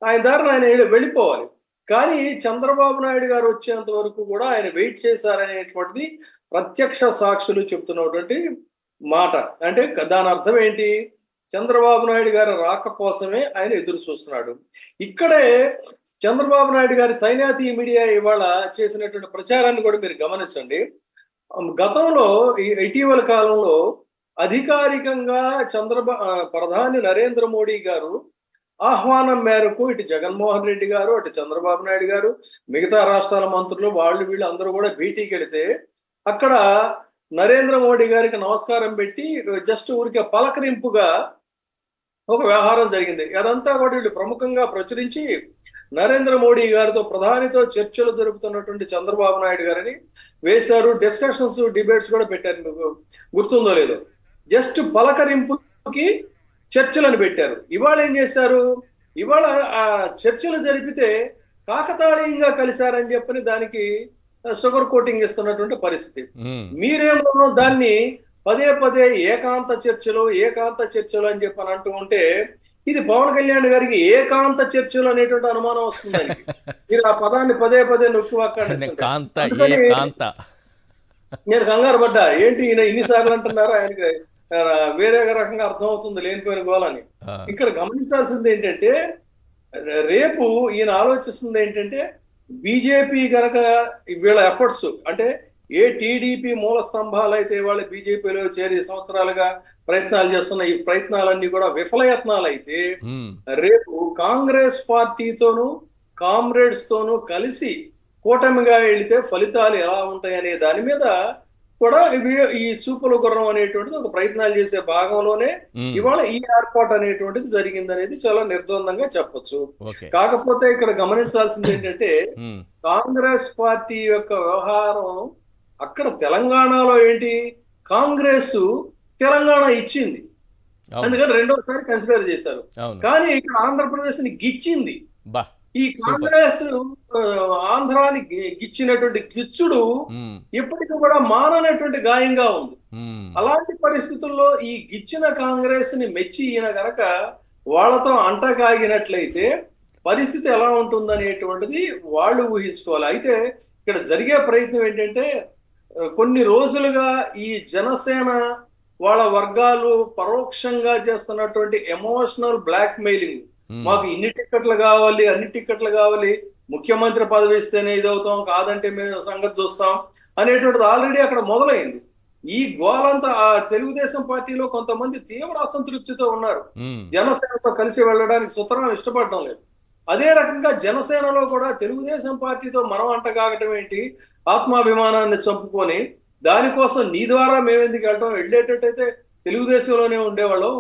ఆయన దారిని ఆయన వెళ్ళిపోవాలి. కానీ చంద్రబాబు నాయుడు గారు వచ్చేంత వరకు కూడా ఆయన వెయిట్ చేశారనేటువంటిది ప్రత్యక్ష సాక్షులు చెప్తున్నటువంటి మాట. అంటే దాని అర్థం ఏంటి? చంద్రబాబు నాయుడు గారి రాక కోసమే ఆయన ఎదురు చూస్తున్నాడు. ఇక్కడే చంద్రబాబు నాయుడు గారి తైనాతి మీడియా ఇవాళ చేసినటువంటి ప్రచారాన్ని కూడా మీరు గమనించండి. గతంలో ఇటీవల కాలంలో అధికారికంగా ప్రధాని నరేంద్ర మోడీ గారు ఆహ్వానం మేరకు ఇటు జగన్మోహన్ రెడ్డి గారు, అటు చంద్రబాబు నాయుడు గారు, మిగతా రాష్ట్రాల మంత్రులు వీళ్ళు అందరూ కూడా భేటీకి వెళితే అక్కడ నరేంద్ర మోడీ గారికి నమస్కారం పెట్టి జస్ట్ ఊరికే పలకరింపుగా ఒక వ్యవహారం జరిగింది. అదంతా కూడా వీళ్ళు ప్రముఖంగా ప్రచురించి నరేంద్ర మోడీ గారితో ప్రధానితో చర్చలు జరుపుతున్నటువంటి చంద్రబాబు నాయుడు గారిని వేశారు. డిస్కషన్స్, డిబేట్స్ కూడా పెట్టారు. మీకు గుర్తుందో లేదో, జస్ట్ పలకరింపుకి చర్చలను పెట్టారు. ఇవాళ ఏం చేశారు? ఇవాళ ఆ చర్చలు జరిపితే కాకతాళీయంగా కలిశారని చెప్పని దానికి షుగర్ కోటింగ్ ఇస్తున్నటువంటి పరిస్థితి. మీరేమో దాన్ని పదే పదే ఏకాంత చర్చలు అని చెప్పని అంటూ ఉంటే ఇది పవన్ కళ్యాణ్ గారికి ఏకాంత చర్చలు అనేటువంటి అనుమానం వస్తుంది. మీరు ఆ పదాన్ని పదే పదే నొక్కి వాక్కండి. నేను కంగారు పడ్డా, ఏంటి ఈయన ఇన్నిసార్లు అంటున్నారా? ఆయనకి వేరే రకంగా అర్థం అవుతుంది లేనిపోయిన గోలని. ఇక్కడ గమనించాల్సింది ఏంటంటే రేపు ఈయన ఆలోచిస్తుంది ఏంటంటే బీజేపీ గనక వీళ్ళ ఎఫర్ట్స్ అంటే ఏ టీడీపీ మూల స్తంభాలు అయితే వాళ్ళు బీజేపీలో చేరి సంవత్సరాలుగా ప్రయత్నాలు చేస్తున్న ఈ ప్రయత్నాలన్నీ కూడా విఫలయత్నాలు అయితే రేపు కాంగ్రెస్ పార్టీతోనూ కామ్రేడ్స్ తోనూ కలిసి కూటమిగా వెళితే ఫలితాలు ఎలా ఉంటాయనే దాని మీద కూడా ఈ చూపుల గుర్రం అనేటువంటిది ఒక ప్రయత్నాలు చేసే భాగంలోనే ఇవాళ ఈ ఏర్పాటు అనేటువంటిది జరిగింది అనేది చాలా నిర్ద్వందంగా చెప్పొచ్చు. కాకపోతే ఇక్కడ గమనించాల్సింది ఏంటంటే కాంగ్రెస్ పార్టీ యొక్క వ్యవహారం అక్కడ తెలంగాణలో ఏంటి, కాంగ్రెస్ తెలంగాణ ఇచ్చింది, అందుకని రెండోసారి కన్సిడర్ చేశారు. కానీ ఇక్కడ ఆంధ్రప్రదేశ్ ని గిచ్చింది. ఈ కాంగ్రెస్ ఆంధ్రాని గిచ్చినటువంటి గిచ్చుడు ఇప్పటికీ కూడా మాననటువంటి గాయంగా ఉంది. అలాంటి పరిస్థితుల్లో ఈ గిచ్చిన కాంగ్రెస్ ని మెచ్చి ఈయన గనక వాళ్ళతో అంటకాగినట్లయితే పరిస్థితి ఎలా ఉంటుందనేటువంటిది వాళ్ళు ఊహించుకోవాలి. అయితే ఇక్కడ జరిగే ప్రయత్నం ఏంటంటే కొన్ని రోజులుగా ఈ జనసేన వాళ్ళ వర్గాలు పరోక్షంగా చేస్తున్నటువంటి ఎమోషనల్ బ్లాక్ మెయిలింగ్, మాకు ఇన్ని టిక్కెట్లు కావాలి, అన్ని టిక్కెట్లు కావాలి, ముఖ్యమంత్రి పదవి ఇస్తేనే ఇదవుతాం, కాదంటే మేము సంగతి చూస్తాం అనేటువంటిది ఆల్రెడీ అక్కడ మొదలైంది. ఈ గోలంతా ఆ తెలుగుదేశం పార్టీలో కొంతమంది తీవ్ర అసంతృప్తితో ఉన్నారు, జనసేనతో కలిసి వెళ్ళడానికి సుతరాం ఇష్టపడడం లేదు. అదే రకంగా జనసేనలో కూడా తెలుగుదేశం పార్టీతో మనం అంటగాగటం ఏంటి, ఆత్మాభిమానాన్ని చంపుకొని దానికోసం నీ ద్వారా మేమెందుకు వెళ్ళటం, వెళ్ళేటట్టయితే తెలుగుదేశంలోనే ఉండేవాళ్ళం,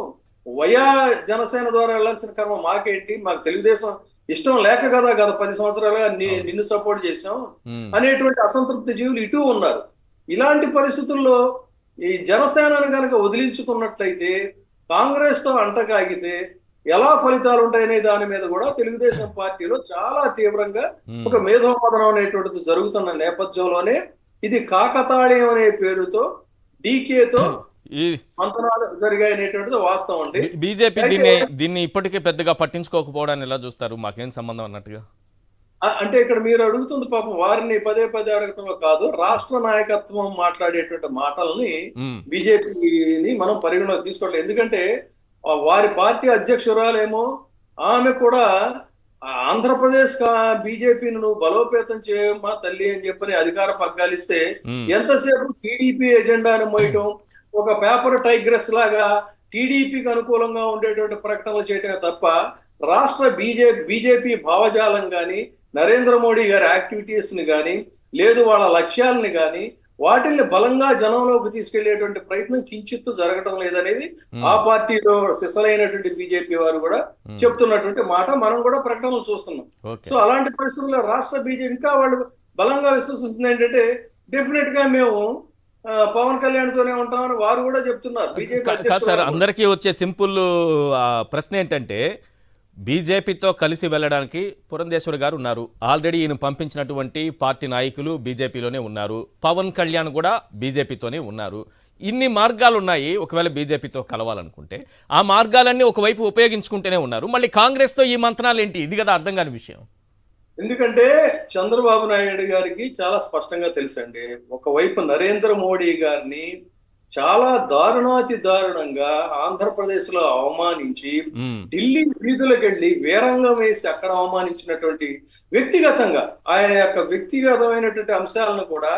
వయా జనసేన ద్వారా వెళ్లాల్సిన కర్మ మాకేంటి, మాకు తెలుగుదేశం ఇష్టం లేక కదా గత 10 సంవత్సరాలుగా నిన్ను సపోర్ట్ చేశాం అనేటువంటి అసంతృప్తి జీవులు ఇటూ ఉన్నారు. ఇలాంటి పరిస్థితుల్లో ఈ జనసేనను కనుక వదిలించుకున్నట్లయితే కాంగ్రెస్ తో అంటకాగితే ఎలా ఫలితాలు ఉంటాయనే దాని మీద కూడా తెలుగుదేశం పార్టీలో చాలా తీవ్రంగా ఒక మేధోమదనం అనేటువంటిది జరుగుతున్న నేపథ్యంలోనే ఇది కాకతాళీయం అనే పేరుతో డీకేతో మంతనాలు జరిగాయనేటువంటిది వాస్తవం అండి.
బీజేపీ దీన్ని ఇప్పటికే పెద్దగా పట్టించుకోకపోవడాన్ని ఎలా చూస్తారు, మాకేం సంబంధం అన్నట్టుగా?
అంటే ఇక్కడ మీరు అడుగుతుంది పాపం వారిని పదే పదే అడగటంలో కాదు, రాష్ట్ర నాయకత్వం మాట్లాడేటువంటి మాటల్ని బీజేపీని మనం పరిగణలోకి తీసుకోవట్లేదు. ఎందుకంటే వారి పార్టీ అధ్యక్షురాలేమో ఆమె కూడా ఆంధ్రప్రదేశ్ బీజేపీని నువ్వు బలోపేతం చేయమా తల్లి అని చెప్పని అధికార పగ్గాలిస్తే ఎంతసేపు టీడీపీ ఎజెండాను మోయటం, ఒక పేపర్ టైగ్రెస్ లాగా టీడీపీకి అనుకూలంగా ఉండేటువంటి ప్రకటనలు చేయటమే తప్ప రాష్ట్ర బీజేపీ భావజాలం కానీ నరేంద్ర మోడీ గారి యాక్టివిటీస్ ని కానీ లేదు వాళ్ళ లక్ష్యాలని కానీ వాటిల్ని బలంగా జనంలోకి తీసుకెళ్లేటువంటి ప్రయత్నం కించిత్తు జరగటం లేదనేది ఆ పార్టీలో సిసలైనటువంటి బీజేపీ వారు కూడా చెప్తున్నటువంటి మాట మనం కూడా ప్రకటనలు చూస్తున్నాం. సో అలాంటి పరిస్థితుల్లో రాష్ట్ర బీజేపీ ఇంకా వాళ్ళు బలంగా విశ్వసిస్తుంది ఏంటంటే డెఫినెట్ గా మేము పవన్ కళ్యాణ్ తోనే ఉంటామని వారు కూడా చెప్తున్నారు. బీజేపీ
సార్ అందరికీ వచ్చే సింపుల్ ప్రశ్న ఏంటంటే బీజేపీతో కలిసి వెళ్ళడానికి పురంధేశ్వరి గారు ఉన్నారు, ఆల్రెడీ ఈయన పంపించినటువంటి పార్టీ నాయకులు బీజేపీలోనే ఉన్నారు, పవన్ కళ్యాణ్ కూడా బీజేపీతోనే ఉన్నారు. ఇన్ని మార్గాలు ఉన్నాయి, ఒకవేళ బీజేపీతో కలవాలనుకుంటే ఆ మార్గాలన్నీ ఒకవైపు ఉపయోగించుకుంటూనే ఉన్నారు, మళ్ళీ కాంగ్రెస్తో ఈ మంత్రాలు ఏంటి? ఇది కదా అర్థం కాని విషయం.
ఎందుకంటే చంద్రబాబు నాయుడు గారికి చాలా స్పష్టంగా తెలుసండి, ఒకవైపు నరేంద్ర మోడీ గారిని చాలా దారుణాతి దారుణంగా ఆంధ్రప్రదేశ్ లో అవమానించి ఢిల్లీ వీధులకు వెళ్ళి వీరంగం వేసి అక్కడ అవమానించినటువంటి వ్యక్తిగతంగా ఆయన యొక్క వ్యక్తిగతమైనటువంటి అంశాలను కూడా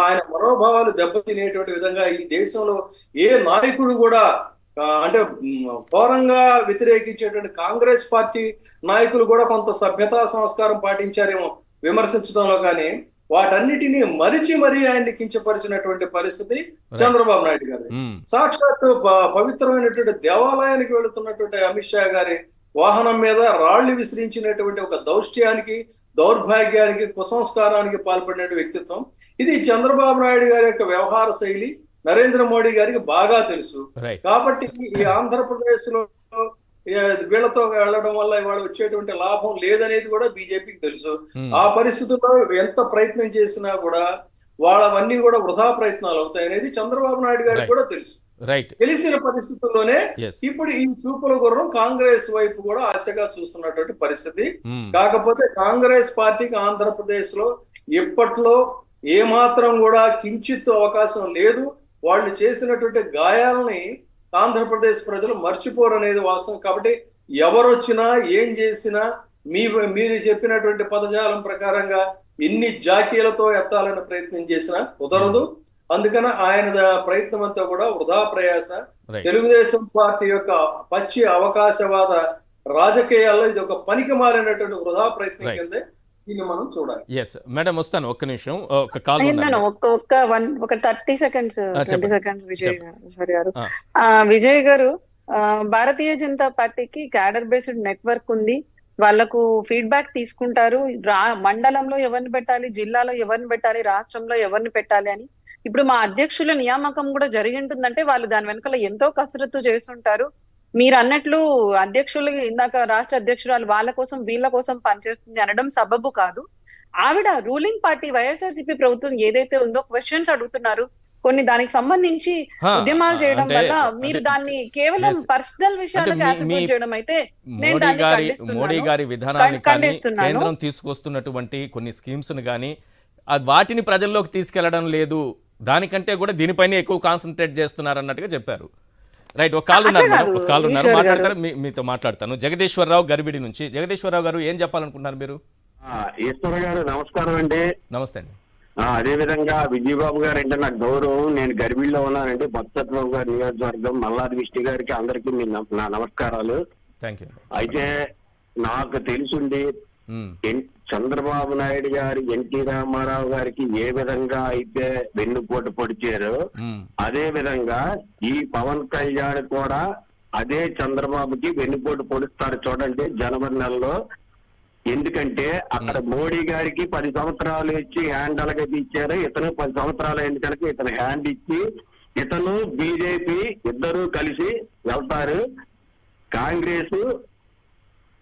ఆయన మనోభావాలు దెబ్బతినేటువంటి విధంగా ఈ దేశంలో ఏ నాయకుడు కూడా అంటే ఘోరంగా వ్యతిరేకించేటువంటి కాంగ్రెస్ పార్టీ నాయకులు కూడా కొంత సభ్యతా సంస్కారం పాటించారేమో విమర్శించడంలో, కానీ వాటన్నిటినీ మరిచి మరీ ఆయన్ని కించపరిచినటువంటి పరిస్థితి చంద్రబాబు నాయుడు గారు. సాక్షాత్తు పవిత్రమైనటువంటి దేవాలయానికి వెళుతున్నటువంటి అమిత్ షా గారి వాహనం మీద రాళ్లు విసిరించినటువంటి ఒక దౌష్ట్యానికి, దౌర్భాగ్యానికి, కుసంస్కారానికి పాల్పడిన వ్యక్తిత్వం ఇది చంద్రబాబు నాయుడు గారి యొక్క వ్యవహార శైలి నరేంద్ర మోడీ గారికి బాగా తెలుసు. కాబట్టి ఈ ఆంధ్రప్రదేశ్ లో వీళ్లతో వెళ్ళడం వల్ల ఇవాళ వచ్చేటువంటి లాభం లేదనేది కూడా బీజేపీకి తెలుసు. ఆ పరిస్థితుల్లో ఎంత ప్రయత్నం చేసినా కూడా వాళ్ళవన్నీ కూడా వృధా ప్రయత్నాలు అవుతాయి అనేది చంద్రబాబు నాయుడు గారికి కూడా తెలుసు. తెలిసిన పరిస్థితుల్లోనే ఇప్పుడు ఈ చూపుల గుర్రం కాంగ్రెస్ వైపు కూడా ఆశగా చూస్తున్నటువంటి పరిస్థితి. కాకపోతే కాంగ్రెస్ పార్టీకి ఆంధ్రప్రదేశ్ లో ఎప్పట్లో ఏమాత్రం కూడా కించిత్ అవకాశం లేదు. వాళ్ళు చేసినటువంటి గాయాలని ఆంధ్రప్రదేశ్ ప్రజలు మర్చిపోరు అనేది వాస్తవం. కాబట్టి ఎవరు వచ్చినా ఏం చేసినా మీరు చెప్పినటువంటి పదజాలం ప్రకారంగా ఎన్ని జాకీలతో ఎత్తాలని ప్రయత్నం చేసినా కుదరదు. అందుకని ఆయన ప్రయత్నం అంతా కూడా వృధా ప్రయాస. తెలుగుదేశం పార్టీ యొక్క పచ్చి అవకాశవాద రాజకీయాల్లో ఇది ఒక పనికి మారినటువంటి వృధా ప్రయత్నం కిందే దీన్ని మనం చూడాలి.
మేడం వస్తాను, ఒక్క నిమిషం. ఒక కాల్
ఒక 30 సెకండ్స్ 20 సెకండ్స్ విజయ్ గారు, భారతీయ జనతా పార్టీకి క్యాడర్ బేస్డ్ నెట్వర్క్ ఉంది. వాళ్లకు ఫీడ్బ్యాక్ తీసుకుంటారు. మండలంలో ఎవరిని పెట్టాలి, జిల్లాలో ఎవరిని పెట్టాలి, రాష్ట్రంలో ఎవరిని పెట్టాలి అని. ఇప్పుడు మా అధ్యక్షుల నియామకం కూడా జరిగి ఉంటుందంటే వాళ్ళు దాని వెనకాల ఎంతో కసరత్తు చేస్తుంటారు. మీరు అన్నట్లు అధ్యక్షులు ఇందాక రాష్ట్ర అధ్యక్షురాలు వాళ్ళ కోసం వీళ్ళ కోసం పనిచేస్తుంది అనడం సబబు కాదు. ఆవిడ రూలింగ్ పార్టీ వైఎస్ఆర్సీపీ ప్రభుత్వం ఏదైతే ఉందో క్వశ్చన్స్ అడుగుతున్నారు, కొన్ని దానికి సంబంధించి ఉద్యమాలు చేయడం వల్ల మీరు దాన్ని కేవలం పర్సనల్ విషయాలకు అట్రిబ్యూట్ చేయడం అయితే
మోడీ గారి విధానాన్ని కానీ కేంద్రం తీసుకొస్తున్నటువంటి కొన్ని స్కీమ్స్ ని కానీ వాటిని ప్రజల్లోకి తీసుకెళ్లడం లేదు, దానికంటే కూడా దీనిపైన ఎక్కువ కాన్సన్ట్రేట్ చేస్తున్నారు అన్నట్టుగా చెప్పారు. రైట్, ఒక కాల్ ఉన్నారు మేడం, ఒక కాల్ ఉన్నారు, మాట్లాడతారు, మీతో మాట్లాడతాను. జగదీశ్వరరావు గర్విడి నుంచి. జగదీశ్వరరావు గారు ఏం చెప్పాలనుకుంటున్నారు మీరు?
ఈశ్వర గారు నమస్కారం అండి.
నమస్తే అండి.
అదే విధంగా విజయబాబు గారు అంటే నాకు గౌరవం. నేను గర్భిడిలో ఉన్నానండి. బొత్సరావు గారి నియోజకవర్గం మల్లాది విష్ణు గారికి అందరికీ నా నమస్కారాలు. అయితే నాకు తెలుసుండి చంద్రబాబు నాయుడు గారు ఎన్టీ రామారావు గారికి ఏ విధంగా అయితే వెన్నుపోటు పొడిచారో అదే విధంగా ఈ పవన్ కళ్యాణ్ కూడా అదే చంద్రబాబుకి వెన్నుపోటు పొడుస్తారు చూడండి జనవరి నెలలో. ఎందుకంటే అక్కడ మోడీ గారికి 10 సంవత్సరాలు ఇచ్చి హ్యాండ్ అలాగే ఇచ్చారు, ఇతను 10 సంవత్సరాలు అయింది కనుక ఇతను హ్యాండ్ ఇచ్చి ఇతను బీజేపీ ఇద్దరు కలిసి వెళ్తారు. కాంగ్రెస్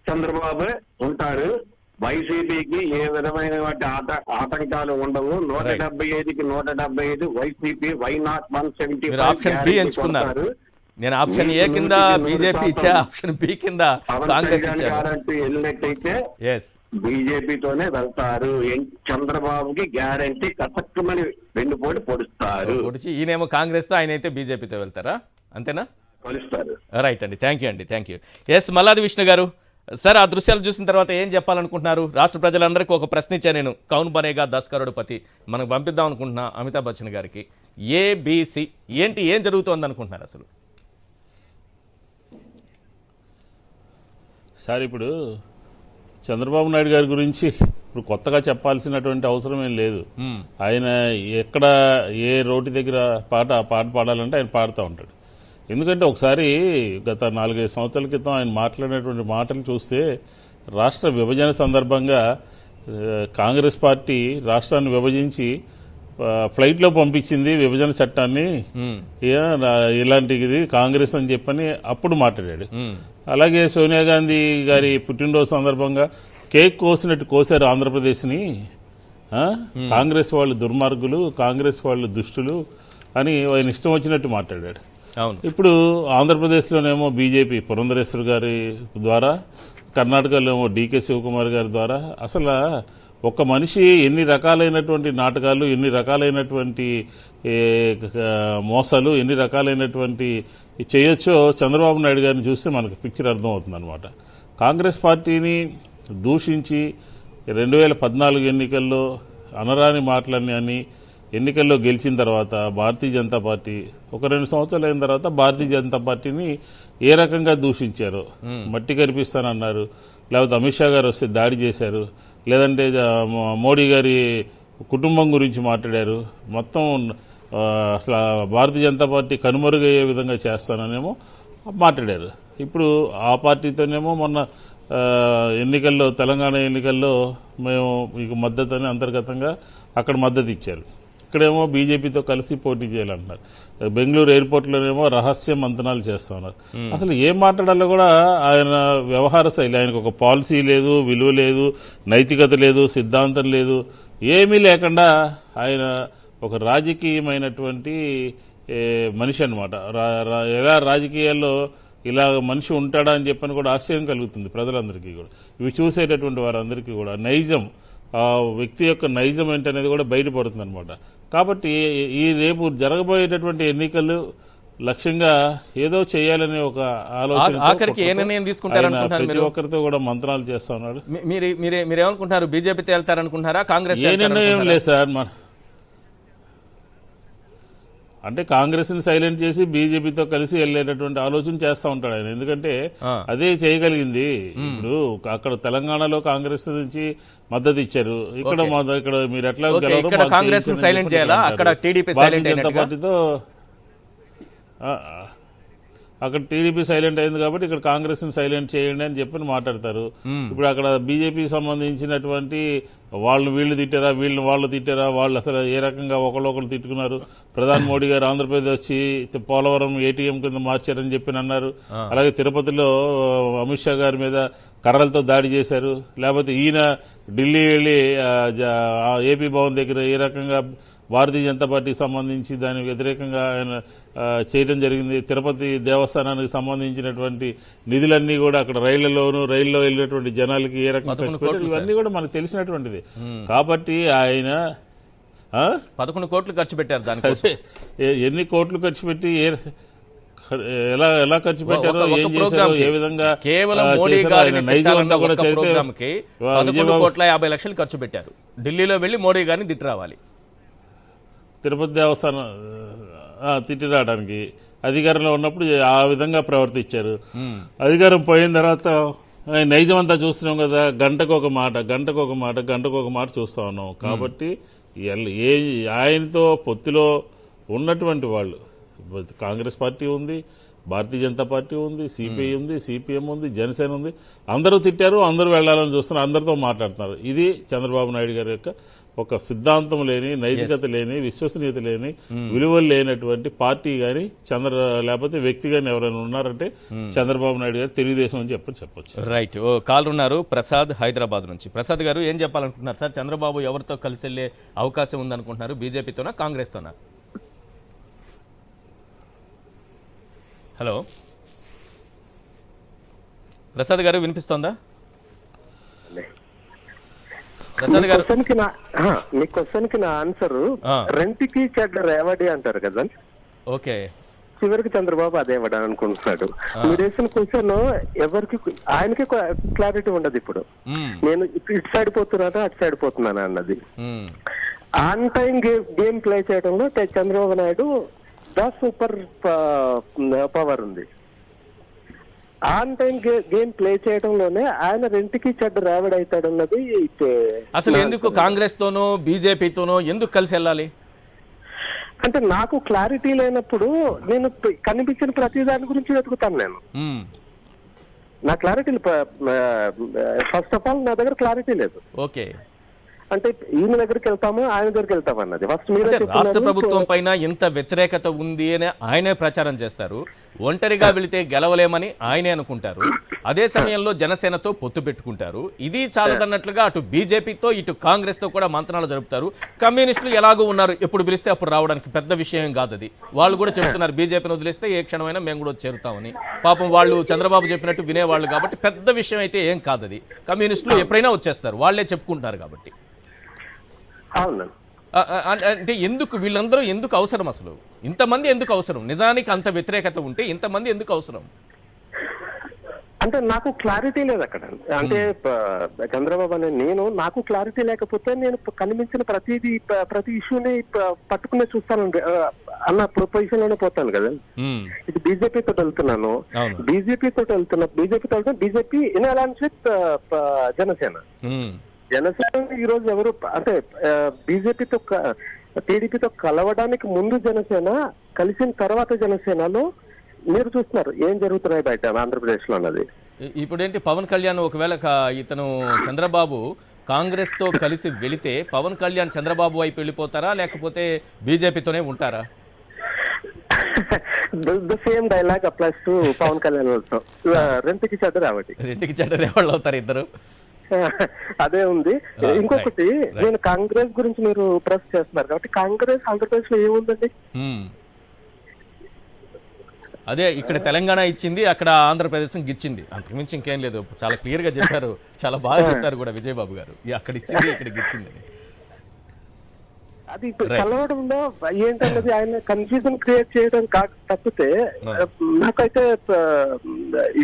చంద్రబాబు ఉంటారు. వైసీపీకి ఏ విధమైన ఆటంకాలు ఉండవు. 175కి 175 వైసీపీ. వై నాట్ 175
ఎంచుకున్నారు. నేను ఆప్షన్ ఏ కింద బీజేపీ ఇచ్చా, ఆప్షన్ బి కింద కాంగ్రెస్
వెళ్ళినట్టయితే బీజేపీతోనే వెళ్తారు. చంద్రబాబుకి గ్యారంటీ కసక్కమని వెన్నుపోటు పొడుస్తారు.
ఈయనేమో కాంగ్రెస్ తో, ఆయన అయితే బీజేపీతో వెళ్తారా? అంతేనా?
కలుస్తారు.
రైట్ అండి, థ్యాంక్ యూ అండి, thank you. Yes, Malladi Vishnu గారు, సార్ ఆ దృశ్యాలు చూసిన తర్వాత ఏం చెప్పాలనుకుంటున్నారు? రాష్ట్ర ప్రజలందరికీ ఒక ప్రశ్న ఇచ్చా నేను, కౌన్ బనేగా 10 కరోడ్పతి మనకు పంపిద్దాం అనుకుంటున్నా అమితాబ్ బచ్చన్ గారికి. ఏబిసి ఏంటి, ఏం జరుగుతోంది అనుకుంటున్నారు అసలు?
సార్ ఇప్పుడు చంద్రబాబు నాయుడు గారి గురించి ఇప్పుడు కొత్తగా చెప్పాల్సినటువంటి అవసరం ఏం లేదు. ఆయన ఎక్కడ ఏ రోడ్డు దగ్గర పాట పాడాలంటే ఆయన పాడుతూ ఉంటాడు. ఎందుకంటే ఒకసారి గత 4-5 సంవత్సరాల క్రితం ఆయన మాట్లాడినటువంటి మాటలు చూస్తే రాష్ట్ర విభజన సందర్భంగా కాంగ్రెస్ పార్టీ రాష్ట్రాన్ని విభజించి ఫ్లైట్లో పంపించింది విభజన చట్టాన్ని, ఇలాంటిది కాంగ్రెస్ అని చెప్పని అప్పుడు మాట్లాడాడు. అలాగే సోనియా గాంధీ గారి పుట్టినరోజు సందర్భంగా కేక్ కోసినట్టు కోసారు ఆంధ్రప్రదేశ్ని. కాంగ్రెస్ వాళ్ళు దుర్మార్గులు, కాంగ్రెస్ వాళ్ళు దుష్టులు అని ఆయన ఇష్టం వచ్చినట్టు మాట్లాడాడు. ఇప్పుడు ఆంధ్రప్రదేశ్లోనేమో బీజేపీ పురంధరేశ్వర్ గారి ద్వారా, కర్ణాటకలో ఏమో డీకే శివకుమార్ గారి ద్వారా అసలు ఒక మనిషి ఎన్ని రకాలైనటువంటి నాటకాలు, ఎన్ని రకాలైనటువంటి మోసాలు, ఎన్ని రకాలైనటువంటి చేయొచ్చో చంద్రబాబు నాయుడు గారిని చూస్తే మనకు పిక్చర్ అర్థమవుతుంది అనమాట. కాంగ్రెస్ పార్టీని దూషించి 2014 ఎన్నికల్లో అనరాని మాటలన్నీ అని ఎన్నికల్లో గెలిచిన తర్వాత భారతీయ జనతా పార్టీ ఒక 2 సంవత్సరాలు అయిన తర్వాత భారతీయ జనతా పార్టీని ఏ రకంగా దూషించారో, మట్టి కనిపిస్తానన్నారు, లేకపోతే అమిత్ షా గారు వస్తే దాడి చేశారు, లేదంటే మోడీ గారి కుటుంబం గురించి మాట్లాడారు, మొత్తం అసలు భారతీయ జనతా పార్టీ కనుమరుగయ్యే విధంగా చేస్తాననేమో మాట్లాడారు. ఇప్పుడు ఆ పార్టీతోనేమో మొన్న ఎన్నికల్లో, తెలంగాణ ఎన్నికల్లో మేము మీకు మద్దతు అంతర్గతంగా అక్కడ మద్దతు ఇచ్చారు. ఇక్కడేమో బీజేపీతో కలిసి పోటీ చేయాలంటున్నారు. బెంగళూరు ఎయిర్పోర్ట్లోనేమో రహస్య మంతనాలు చేస్తా ఉన్నారు. అసలు ఏం మాట్లాడాలో కూడా ఆయన వ్యవహార శైలి, ఆయనకు ఒక పాలసీ లేదు, విలువ లేదు, నైతికత లేదు, సిద్ధాంతం లేదు, ఏమీ లేకుండా ఆయన ఒక రాజకీయమైనటువంటి మనిషి అనమాట. ఎలా రాజకీయాల్లో ఇలా మనిషి ఉంటాడా అని చెప్పని కూడా ఆశ్చర్యం కలుగుతుంది ప్రజలందరికీ కూడా, ఇవి చూసేటటువంటి వారందరికీ కూడా. నైజం ఆ వ్యక్తి యొక్క నైజం ఏంటనేది కూడా బయటపడుతుంది అనమాట. కాబట్టి ఈ రేపు జరగబోయేటటువంటి ఎన్నికలు లక్ష్యంగా ఏదో చేయాలనే ఒక ఆలోచన
ఆఖరికి ఏ నిర్ణయం తీసుకుంటారనుకుంటున్నారు
ప్రతి ఒక్కరితో కూడా మంత్రాలు చేస్తా ఉన్నాడు.
మీరేమనుకుంటున్నారు? బీజేపీతో వెళ్తారనుకుంటున్నారా? కాంగ్రెస్
ఏ నిర్ణయం లేదు సార్. అంటే కాంగ్రెస్ ని సైలెంట్ చేసి బీజేపీతో కలిసి వెళ్ళేటటువంటి ఆలోచన చేస్తా ఉంటాడు ఆయన. ఎందుకంటే అదే చేయగలిగింది. ఇప్పుడు అక్కడ తెలంగాణలో కాంగ్రెస్ నుంచి మద్దతు ఇచ్చారు, ఇక్కడ మీరు ఎట్లా
కాంగ్రెస్ సైలెంట్ చేయాలా? అక్కడ టీడీపీ సైలెంట్ అయినట్టుగా
పార్టీతో అక్కడ టీడీపీ సైలెంట్ అయింది కాబట్టి ఇక్కడ కాంగ్రెస్ ని సైలెంట్ చేయండి అని చెప్పి మాట్లాడతారు. ఇప్పుడు అక్కడ బీజేపీకి సంబంధించినటువంటి వాళ్ళు వీళ్ళు తిట్టారా, వాళ్ళు తిట్టారా, వాళ్ళు అసలు ఏ రకంగా ఒకళ్ళు తిట్టుకున్నారు. ప్రధాని మోడీ గారు ఆంధ్రప్రదేశ్ వచ్చి పోలవరం ఏటీఎం కింద మార్చారని చెప్పి అన్నారు. అలాగే తిరుపతిలో అమిత్ షా గారి మీద కర్రలతో దాడి చేశారు. లేకపోతే ఈయన ఢిల్లీ వెళ్ళి ఏపీ భవన్ దగ్గర ఏ రకంగా భారతీయ జనతా పార్టీకి సంబంధించి దానికి వ్యతిరేకంగా ఆయన చేయడం జరిగింది. తిరుపతి దేవస్థానానికి సంబంధించినటువంటి నిధులన్నీ కూడా అక్కడ రైళ్లలో వెళ్ళినటువంటి జనాలకి ఏ రకంగా ఇవన్నీ కూడా మనకు తెలిసినటువంటిది. కాబట్టి ఆయన
11 కోట్లు ఖర్చు పెట్టారు. దానికి
ఎన్ని కోట్లు ఖర్చు పెట్టి ఎలా ఖర్చు పెట్టారో, ఏం చేశారో, ఏ విధంగా
కేవలం మోడీ గారిని కూడా 11,50,00,000 ఖర్చు పెట్టారు. ఢిల్లీలో వెళ్లి మోడీ గారిని తిట్టి రావాలి.
తిరుపతి దేవస్థానం తిట్టి రావడానికి అధికారంలో ఉన్నప్పుడు ఆ విధంగా ప్రవర్తించారు. అధికారం పోయిన తర్వాత నైజం అంతా చూస్తున్నాం కదా, గంటకు ఒక మాట చూస్తా ఉన్నాం. కాబట్టి ఆయనతో పొత్తులో ఉన్నటువంటి వాళ్ళు కాంగ్రెస్ పార్టీ ఉంది, భారతీయ జనతా పార్టీ ఉంది, సిపిఐ ఉంది, సిపిఎం ఉంది, జనసేన ఉంది. అందరూ తిట్టారు, అందరూ వెళ్లాలని చూస్తున్నారు, అందరితో మాట్లాడుతున్నారు. ఇది చంద్రబాబు నాయుడు గారి యొక్క ఒక సిద్ధాంతం లేని, నైతికత లేని, విశ్వసనీయత లేని, విలువలు లేనటువంటి పార్టీ గాని లేకపోతే వ్యక్తి గాని ఎవరైనా ఉన్నారంటే చంద్రబాబు నాయుడు గారు తెలుగుదేశం అని చెప్పొచ్చు.
రైట్. కాల్ ఉన్నారు ప్రసాద్ హైదరాబాద్ నుంచి. ప్రసాద్ గారు ఏం చెప్పాలనుకుంటున్నారు సార్? చంద్రబాబు ఎవరితో కలిసి వెళ్లే అవకాశం ఉందనుకుంటున్నారు? బీజేపీతోనా, కాంగ్రెస్ తోనా? హలో ప్రసాద్ గారు, వినిపిస్తోందా? ప్రసాద్ గారు,
మీ క్వశ్చన్ కి నా ఆన్సర్ రెంటికి చెడ్డ రేవడి అంటారు కదా.
ఓకే,
చివరికి చంద్రబాబు అదే ఇవ్వడం అనుకుంటున్నాడు. మీరు వేసిన క్వశ్చన్ ఎవరికి ఆయనకి క్లారిటీ ఉండదు. ఇప్పుడు నేను ఇటు సైడ్ పోతున్నానా అటు సైడ్ పోతున్నానా అన్నది. ఆన్ టైం గేమ్ ప్లే చేయడంలో Chandrababu Naidu the super power ఉంది. ఆన్ టైం గేమ్ ప్లే చేయడంలోనే ఆయన రెంటికి చెడ్డ రావడవుతాడు అన్నది.
అసలు ఎందుకు కాంగ్రెస్ తోనో బీజేపీతోనో ఎందుకు కలిసి వెళ్ళాలి
అంటే నాకు క్లారిటీ లేనప్పుడు నేను కనిపించిన ప్రతి దాని గురించి వెతుకుతాను. నేను నా క్లారిటీ ఫస్ట్ ఆఫ్ ఆల్ నా దగ్గర క్లారిటీ లేదు.
ఓకే,
అంటే ఈయన దగ్గరికి వెళ్తాము, ఆయన దగ్గరికి వెళ్తాం అన్నది. ఫస్ట్ మీరు
రాష్ట్ర ప్రభుత్వం పైన ఇంత వ్యతిరేకత ఉంది అని ఆయనే ప్రచారం చేస్తారు. ఒంటరిగా వెళితే గెలవలేమని ఆయనే అనుకుంటారు. అదే సమయంలో జనసేనతో పొత్తు పెట్టుకుంటారు. ఇది చాలదన్నట్లుగా అటు బీజేపీతో ఇటు కాంగ్రెస్ తో కూడా మంత్రాలు జరుపుతారు. కమ్యూనిస్టులు ఎలాగో ఉన్నారు, ఎప్పుడు పిలిస్తే అప్పుడు రావడానికి పెద్ద విషయం కాదు అది. వాళ్ళు కూడా చెబుతున్నారు బీజేపీని వదిలేస్తే ఏ క్షణమైనా మేము కూడా చేరుతామని. పాపం వాళ్ళు చంద్రబాబు చెప్పినట్టు వినేవాళ్ళు కాబట్టి పెద్ద విషయం అయితే ఏం కాదు అది. కమ్యూనిస్టులు ఎప్పుడైనా వచ్చేస్తారు, వాళ్లే చెప్పుకుంటున్నారు కాబట్టి. అంటే ఎందుకు వీళ్ళందరూ ఎందుకు అవసరం? అసలు ఇంతమంది ఎందుకు అవసరం? నిజానికి అంత వ్యతిరేకత ఉంటే ఇంతమంది ఎందుకు అవసరం?
అంటే నాకు క్లారిటీ లేదు అక్కడ. అంటే చంద్రబాబు అనే నాకు క్లారిటీ లేకపోతే నేను కనిపించిన ప్రతి ఇష్యూని పట్టుకునే చూస్తాను అన్న పొజిషన్ లోనే పోతాను కదా. ఇది బీజేపీ తోటి వెళ్తున్నాను, BJP in alliance with Janasena. Janasena ఈ రోజు ఎవరు అంటే బీజేపీతో టీడీపీతో కలవడానికి ముందు జనసేన, కలిసిన తర్వాత జనసేనలో మీరు చూస్తున్నారు ఏం జరుగుతున్నాయి బయట ఆంధ్రప్రదేశ్ లో అన్నది.
ఇప్పుడేంటి పవన్ కళ్యాణ్ ఒకవేళ ఇతను చంద్రబాబు కాంగ్రెస్ తో కలిసి వెళితే పవన్ కళ్యాణ్ చంద్రబాబు వైపు వెళ్ళిపోతారా, లేకపోతే బీజేపీతోనే ఉంటారా?
The same dialogue applies to Pawan Kalyan also. రెంటికి చెడ్డ రేవాళ్ళు
అవుతారు ఇద్దరు.
అదే ఉంది. ఇంకొకటి, నేను కాంగ్రెస్ గురించి మీరు ప్రెస్ చేస్తున్నారు కాబట్టి కాంగ్రెస్ ఆంధ్రప్రదేశ్ లో ఏముందండి?
అదే ఇక్కడ తెలంగాణ ఇచ్చింది, అక్కడ ఆంధ్రప్రదేశ్ గిచ్చింది, అంతకుమించి ఇంకేం లేదు. చాలా క్లియర్గా చెప్పారు, చాలా బాగా చెప్పారు కూడా విజయబాబు గారు, అక్కడ ఇచ్చింది ఇక్కడికి ఇచ్చింది.
అది కలవడంలో ఏంటన్నది ఆయన కన్ఫ్యూజన్ క్రియేట్ చేయడం తప్పితే నాకైతే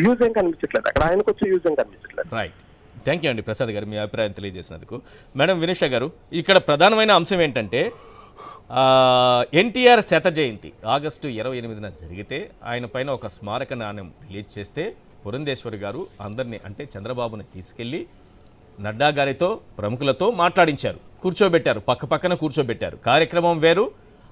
యూజ్ ఏం కనిపించట్లేదు, అక్కడ ఆయనకు వచ్చే యూజ్ ఏం కనిపించట్లేదు.
రైట్, థ్యాంక్ యూ అండి ప్రసాద్ గారు, మీ అభిప్రాయం తెలియజేసినందుకు. మేడం వినిషా గారు, ఇక్కడ ప్రధానమైన అంశం ఏంటంటే ఎన్టీఆర్ శత జయంతి ఆగస్టు 28న జరిగితే ఆయన పైన ఒక స్మారక నాణ్యం రిలీజ్ చేస్తే పురంధేశ్వరి గారు అందరినీ అంటే చంద్రబాబుని తీసుకెళ్లి నడ్డా గారితో ప్రముఖులతో మాట్లాడించారు, కూర్చోబెట్టారు, పక్క పక్కన కూర్చోబెట్టారు. కార్యక్రమం వేరు,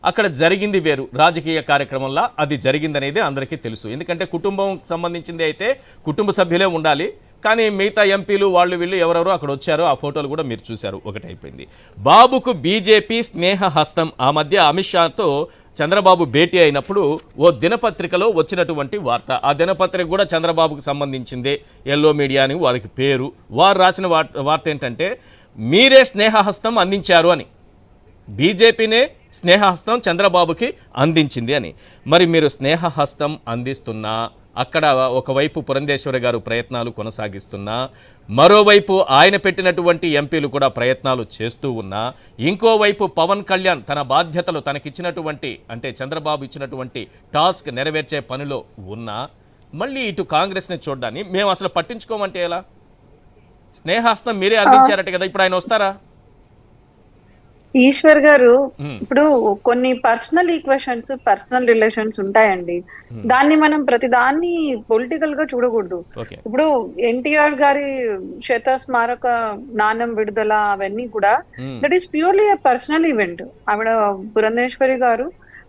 అక్కడ జరిగింది వేరు. రాజకీయ కార్యక్రమంలో అది జరిగిందనేది అందరికీ తెలుసు. ఎందుకంటే కుటుంబం సంబంధించింది అయితే కుటుంబ సభ్యులే ఉండాలి, కానీ మిగతా ఎంపీలు వాళ్ళు వీళ్ళు ఎవరెవరో అక్కడ వచ్చారో ఆ ఫోటోలు కూడా మీరు చూశారు. ఒకటి అయిపోయింది. బాబుకు బీజేపీ స్నేహ హస్తం. ఆ మధ్య అమిత్ షాతో చంద్రబాబు భేటీ అయినప్పుడు ఓ దినపత్రికలో వచ్చినటువంటి వార్త, ఆ దినపత్రిక కూడా చంద్రబాబుకు సంబంధించిందే, ఎల్లో మీడియా అని వారికి పేరు. వారు రాసిన వార్త ఏంటంటే మీరే స్నేహహస్తం అందించారు అని, బీజేపీనే స్నేహహస్తం చంద్రబాబుకి అందించింది అని. మరి మీరు స్నేహహస్తం అందిస్తున్నా, అక్కడ ఒకవైపు పురంధేశ్వరి గారు ప్రయత్నాలు కొనసాగిస్తున్నా, మరోవైపు ఆయన పెట్టినటువంటి ఎంపీలు కూడా ప్రయత్నాలు చేస్తూ ఉన్నా, ఇంకోవైపు పవన్ కళ్యాణ్ తన బాధ్యతలు తనకిచ్చినటువంటి అంటే చంద్రబాబు ఇచ్చినటువంటి టాస్క్ నెరవేర్చే పనిలో ఉన్నా, మళ్ళీ ఇటు కాంగ్రెస్ని చూడ్డాన్ని మేము అసలు పట్టించుకోమంటే ఎలా? స్నేహాస్తం మీరే అందించారట కదా, ఇప్పుడు ఆయన వస్తారా?
ఈశ్వర్ గారు, ఇప్పుడు కొన్ని పర్సనల్ ఈక్వేషన్స్, పర్సనల్ రిలేషన్స్ ఉంటాయండి. దాన్ని మనం ప్రతి దాన్ని పొలిటికల్ గా చూడకూడదు. ఇప్పుడు ఎన్టీఆర్ గారి శత స్మారక నాణ్యం విడుదల అవన్నీ కూడా that is purely a personal event. ఆవిడ పురంధేశ్వరి గారు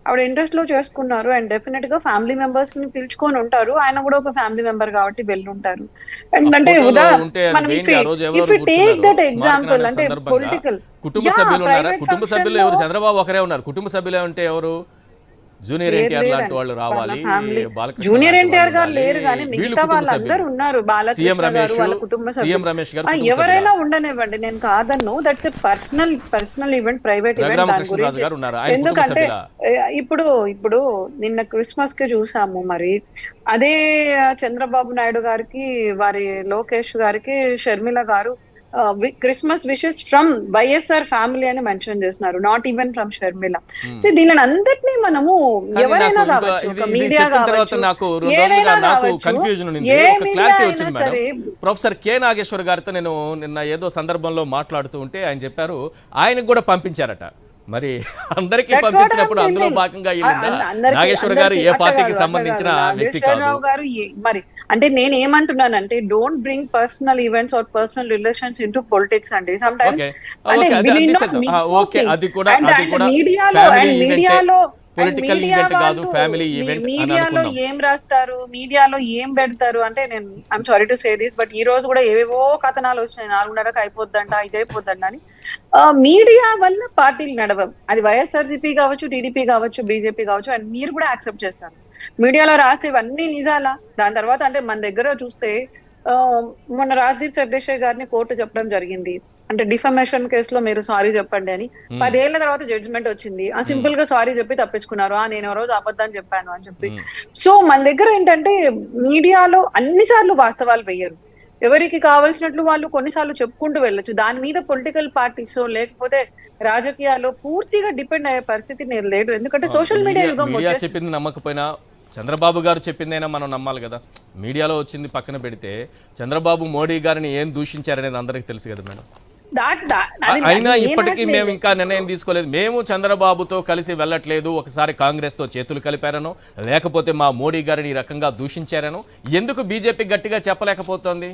ఆవిడ ఇంట్రెస్ట్ లో చేసుకున్నారు, అండ్ డెఫినెట్ గా ఫ్యామిలీ మెంబర్స్ ని పిలుచుకొని ఉంటారు. ఆయన కూడా ఒక ఫ్యామిలీ మెంబర్ కాబట్టి వెళ్ళి ఉంటారు. అండ్ అంటే టేక్ దట్ ఎగ్జాంపుల్, అంటే పొలిటికల్
కుటుంబ సభ్యులు ఉన్నారా? కుటుంబ సభ్యులు ఎవరు? చంద్రబాబు ఒకరే ఉన్నారు. కుటుంబ సభ్యులు అంటే ఎవరు? జూనియర్ ఎన్టీఆర్ లాంటి వాళ్ళు రావాలి,
జూనియర్ ఎన్టీఆర్ గారు లేరు కానీ మిగతా వాళ్ళందరూ ఉన్నారు. బాలకృష్ణ గారు వాళ్ళ కుటుంబ సభ్యులు ఎవరైనా ఉండనివ్వండి, నేను కాదన్ను. That's a personal event, private event. దాని గురించి ఎందుకంటే ఇప్పుడు నిన్న క్రిస్మస్ కి చూసాము. మరి అదే చంద్రబాబు నాయుడు గారికి, వారి లోకేష్ గారికి షర్మిల గారు Christmas wishes from YSR family అని మెన్షన్ చేస్తున్నారు, not even from Sharmila. So దీనిని అందరినీ మనము ఎవరైనా కావచ్చు, మీడియా కావచ్చు, ఏదైనా సరే.
ప్రొఫెసర్ కె నాగేశ్వర్ గారితో నేను నిన్న ఏదో సందర్భంలో మాట్లాడుతూ ఉంటే ఆయన చెప్పారు ఆయనకు కూడా పంపించారట. మరి అందరికీ పంపించినప్పుడు అందులో భాగంగా నాగేశ్వర గారు ఏ పార్టీకి సంబంధించిన వ్యక్తి కాదు.
మరి అంటే నేను ఏమంటున్నానంటే don't bring personal events or personal relations into politics అండి. మీడియాలో ఏం రాస్తారు, మీడియాలో ఏం పెడతారు అంటే, నేను I'm sorry to say this, but ఈ రోజు కూడా ఏవేవో కథనాలు వచ్చినాయి, 4:30కి అయిపోద్దంట, ఇది అయిపోద్దంట అని. మీడియా వల్ల పార్టీలు నడవవు. అది వైఎస్ఆర్సీపీ కావచ్చు, టీడీపీ కావచ్చు, బీజేపీ కావచ్చు, అండ్ మీరు కూడా యాక్సెప్ట్ చేస్తారు. మీడియాలో రాసేవన్నీ నిజాలా? దాని తర్వాత అంటే మన దగ్గర చూస్తే మొన్న రాజ్దీప్ చంద్రశేఖర్ గారిని కోర్టు చెప్పడం జరిగింది, అంటే డిఫమేషన్ కేసులో మీరు సారీ చెప్పండి అని. 10 ఏళ్ల తర్వాత జడ్జిమెంట్ వచ్చింది, సింపుల్ గా సారీ చెప్పి తప్పించుకున్నారు. నేను ఒక రోజు అబద్ధాన్ని చెప్పాను అని చెప్పి. సో మన దగ్గర ఏంటంటే మీడియాలో అన్నిసార్లు వాస్తవాలు వేయరు, ఎవరికి కావాల్సినట్లు వాళ్ళు కొన్నిసార్లు చెప్పుకుంటూ వెళ్ళొచ్చు. దాని మీద పొలిటికల్ పార్టీస్ లేకపోతే రాజకీయాల్లో పూర్తిగా డిపెండ్ అయ్యే పరిస్థితి నేను లేదు. ఎందుకంటే సోషల్ మీడియా యుగం
చెప్పింది నమ్మకపోయినా చంద్రబాబు గారు చెప్పిందైనా మనం నమ్మాలి కదా. మీడియాలో వచ్చింది పక్కన పెడితే చంద్రబాబు మోడీ గారిని ఏం దూషించారనేది అందరికీ తెలుసు కదా మేడం. అయినా ఇప్పటికీ మేము ఇంకా నిర్ణయం తీసుకోలేదు. మేము చంద్రబాబుతో కలిసి వెళ్ళట్లేదు, ఒకసారి కాంగ్రెస్ తో చేతులు కలిపారనో లేకపోతే మా మోడీ గారిని ఈ రకంగా దూషించారనో ఎందుకు బీజేపీ గట్టిగా చెప్పలేకపోతుంది?